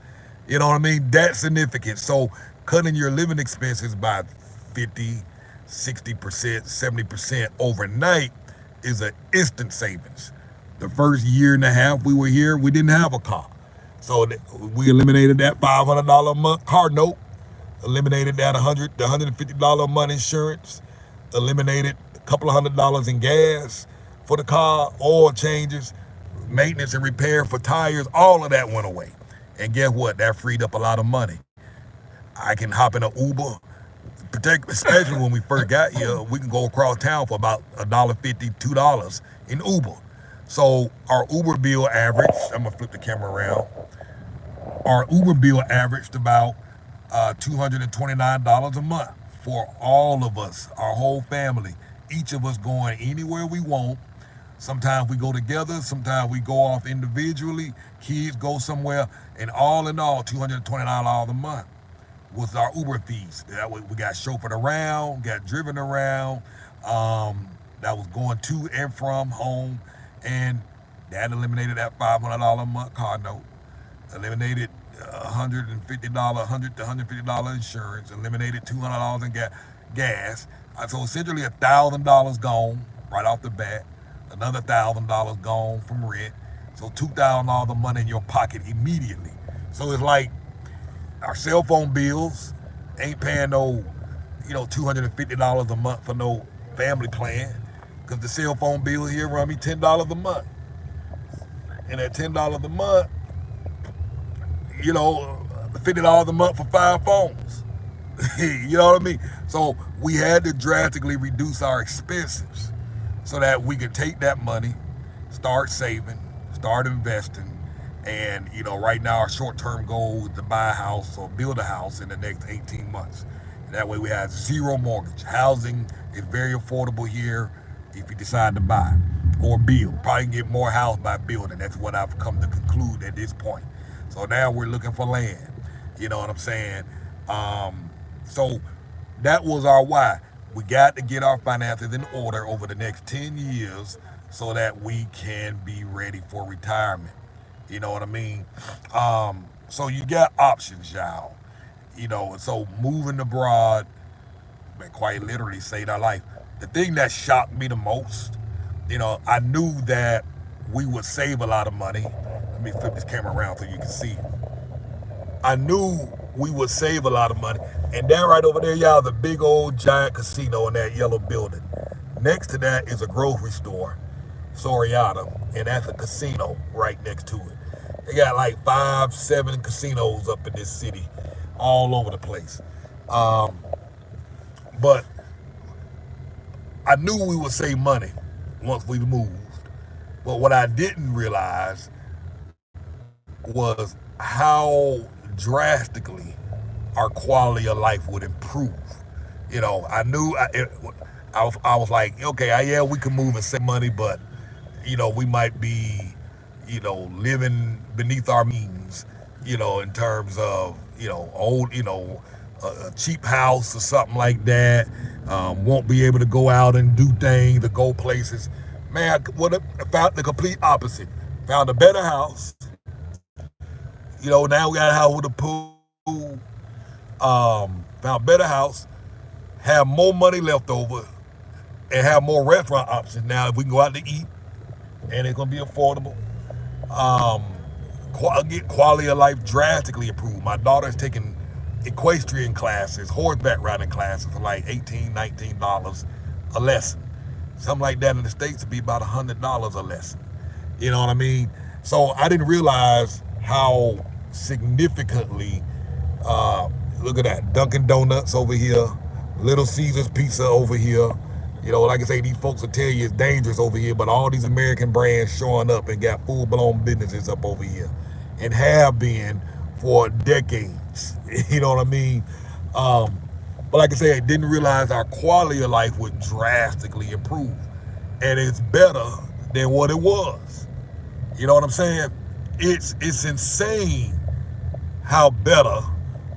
You know what I mean? That's significant. So cutting your living expenses by 50, 60%, 70% overnight is an instant savings. The first year and a half we were here, we didn't have a car. So we eliminated that $500 a month car note, eliminated that $100 to $150 a month insurance, eliminated a couple of $100 in gas for the car, oil changes, maintenance and repair for tires. All of that went away. And guess what? That freed up a lot of money. I can hop in an Uber, especially when we first got here, we can go across town for about $1.50, $2 in Uber. So our Uber bill average, I'm gonna flip the camera around. Our Uber bill averaged about $229 a month for all of us, our whole family, each of us going anywhere we want. Sometimes we go together, sometimes we go off individually, kids go somewhere, and all in all, $229 a month was our Uber fees. That way we got chauffeured around, got driven around, that was going to and from home, and that eliminated that $500 a month car note, eliminated $100 to $150 insurance, eliminated $200 in gas. So essentially $1,000 gone right off the bat, another $1,000 gone from rent. So $2,000 of money in your pocket immediately. So it's like our cell phone bills ain't paying no, $250 a month for no family plan, because the cell phone bill here run me $10 a month. And at $10 a month, $50 a month for 5 phones. You know what I mean? So we had to drastically reduce our expenses so that we could take that money, start saving, start investing. And, right now our short-term goal is to buy a house or build a house in the next 18 months. And that way we have zero mortgage. Housing is very affordable here if you decide to buy or build. Probably get more house by building. That's what I've come to conclude at this point. So now we're looking for land. You know what I'm saying? So that was our why. We got to get our finances in order over the next 10 years so that we can be ready for retirement. You know what I mean? So you got options, y'all. So moving abroad, quite literally saved our life. The thing that shocked me the most, I knew that we would save a lot of money. Let me flip this camera around so you can see. I knew we would save a lot of money. And that right over there, y'all, the big old giant casino in that yellow building. Next to that is a grocery store, Soriata, and that's a casino right next to it. They got like 5, 7 casinos up in this city, all over the place. But I knew we would save money once we moved. But what I didn't realize was how drastically our quality of life would improve. I knew I was like, okay, yeah, we can move and save money, but we might be, living beneath our means, in terms of, old, a cheap house or something like that. Won't be able to go out and do things, to go places. Man, I found the complete opposite. Found a better house. Now we got a house with a pool. Found a better house. Have more money left over and have more restaurant options now if we can go out to eat and it's gonna be affordable. Um, Get quality of life drastically improved. My daughter's taking equestrian classes, horseback riding classes for like $18, $19 a lesson. Something like that in the States would be about $100 a lesson. You know what I mean? So I didn't realize how significantly, uh, look at that, Dunkin' Donuts over here, Little Caesars Pizza over here. Like I say, these folks will tell you it's dangerous over here, but all these American brands showing up and got full-blown businesses up over here and have been for decades. You know what I mean? But like I say, I didn't realize our quality of life would drastically improve. And it's better than what it was. You know what I'm saying? It's insane how better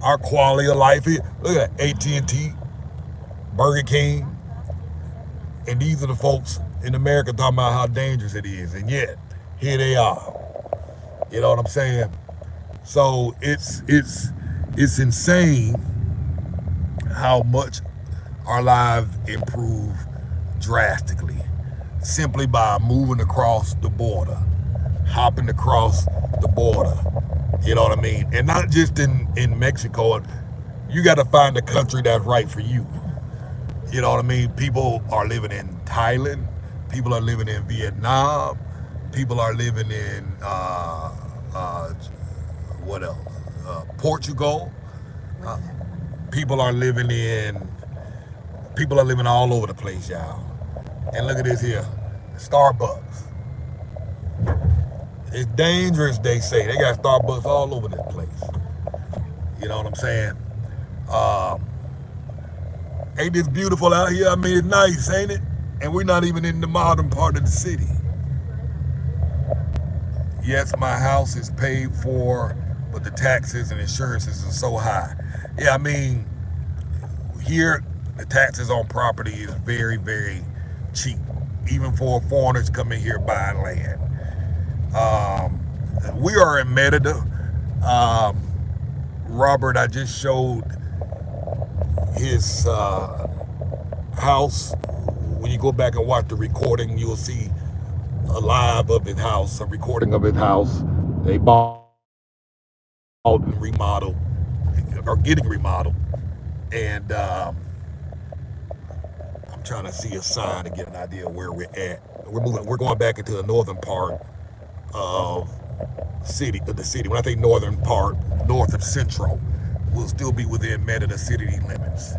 our quality of life is. Look at that, AT&T, Burger King, and these are the folks in America talking about how dangerous it is. And yet, here they are. You know what I'm saying? So it's insane how much our lives improve drastically simply by moving across the border, hopping across the border. You know what I mean? And not just in Mexico. You got to find a country that's right for you. You know what I mean? People are living in Thailand. People are living in Vietnam. People are living in what else? Portugal. Uh, people are living all over the place, y'all. And look at this here, Starbucks. It's dangerous, they say. They got Starbucks all over this place. You know what I'm saying? Um, ain't this beautiful out here? I mean, it's nice, ain't it? And we're not even in the modern part of the city. Yes, my house is paid for, but the taxes and insurances are so high. Yeah, I mean, here the taxes on property is very, very cheap, even for foreigners coming here buying land. Um, we are in Merida. Robert, I just showed his house. When you go back and watch the recording, you'll see a live of his house, a recording of his house. They bought and remodeled, or getting remodeled. And I'm trying to see a sign to get an idea of where we're at. We're going back into the northern part of the city. When I say northern part, north of Central, we'll still be within Merida city limits.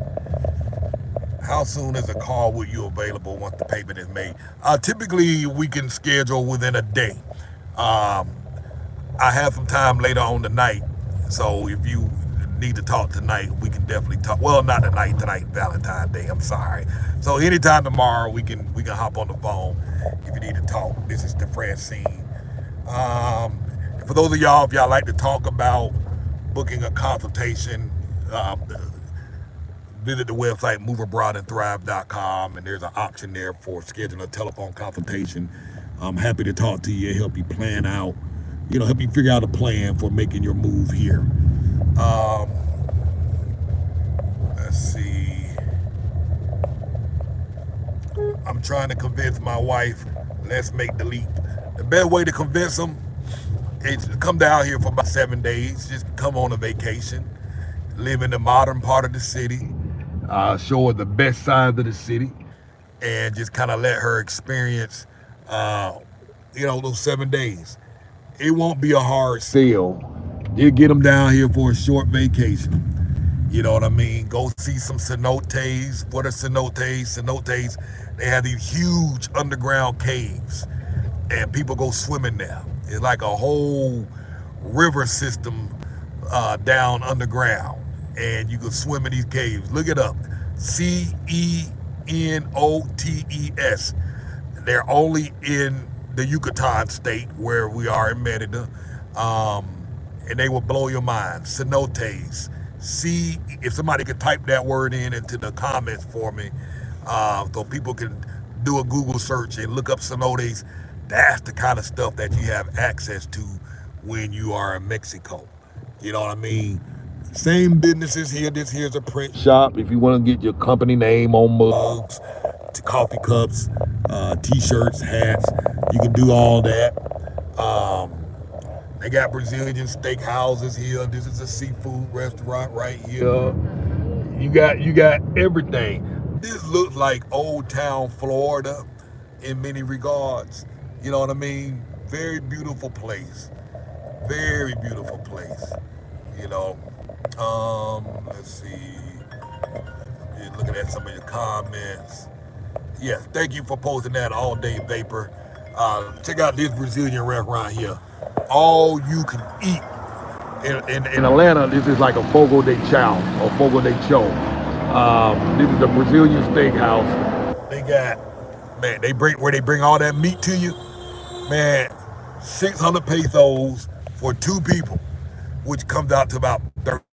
How soon is a call with you available once the payment is made? Typically, we can schedule within a day. Um, I have some time later on tonight, so if you need to talk tonight, we can definitely talk. Well, not tonight. Tonight, Valentine's Day. I'm sorry. So anytime tomorrow, we can hop on the phone if you need to talk. This is the Francine. For those of y'all, if y'all like to talk about booking a consultation, visit the website moveabroadandthrive.com, and there's an option there for scheduling a telephone consultation. I'm happy to talk to you, help you plan out, help you figure out a plan for making your move here. Let's see. I'm trying to convince my wife, let's make the leap. The best way to convince them is to come down here for about 7 days. Just come on a vacation, live in the modern part of the city, show her the best side of the city, and just kind of let her experience, those 7 days. It won't be a hard sell. You get them down here for a short vacation. You know what I mean? Go see some cenotes. What are cenotes? Cenotes, they have these huge underground caves, and people go swimming there. It's like a whole river system down underground, and you can swim in these caves. Look it up. Cenotes. They're only in the Yucatan state where we are in Merida. And they will blow your mind. Cenotes. See if somebody could type that word into the comments for me, so people can do a Google search and look up cenotes. That's the kind of stuff that you have access to when you are in Mexico. You know what I mean? Same businesses here. This here's a print shop. If you want to get your company name on mugs, coffee cups, t-shirts, hats, you can do all that. They got Brazilian steak houses here. This is a seafood restaurant right here. You got everything. This looks like Old Town Florida in many regards. You know what I mean? Very beautiful place. Very beautiful place. You know. Let's see. You're looking at some of your comments. Yes, thank you for posting that all day vapor. Check out this Brazilian restaurant here. All you can eat. In Atlanta, this is like a fogo de chao or fogo de cho. This is a Brazilian steakhouse. They got, man, they bring all that meat to you. Man, 600 pesos for 2 people, which comes out to about 30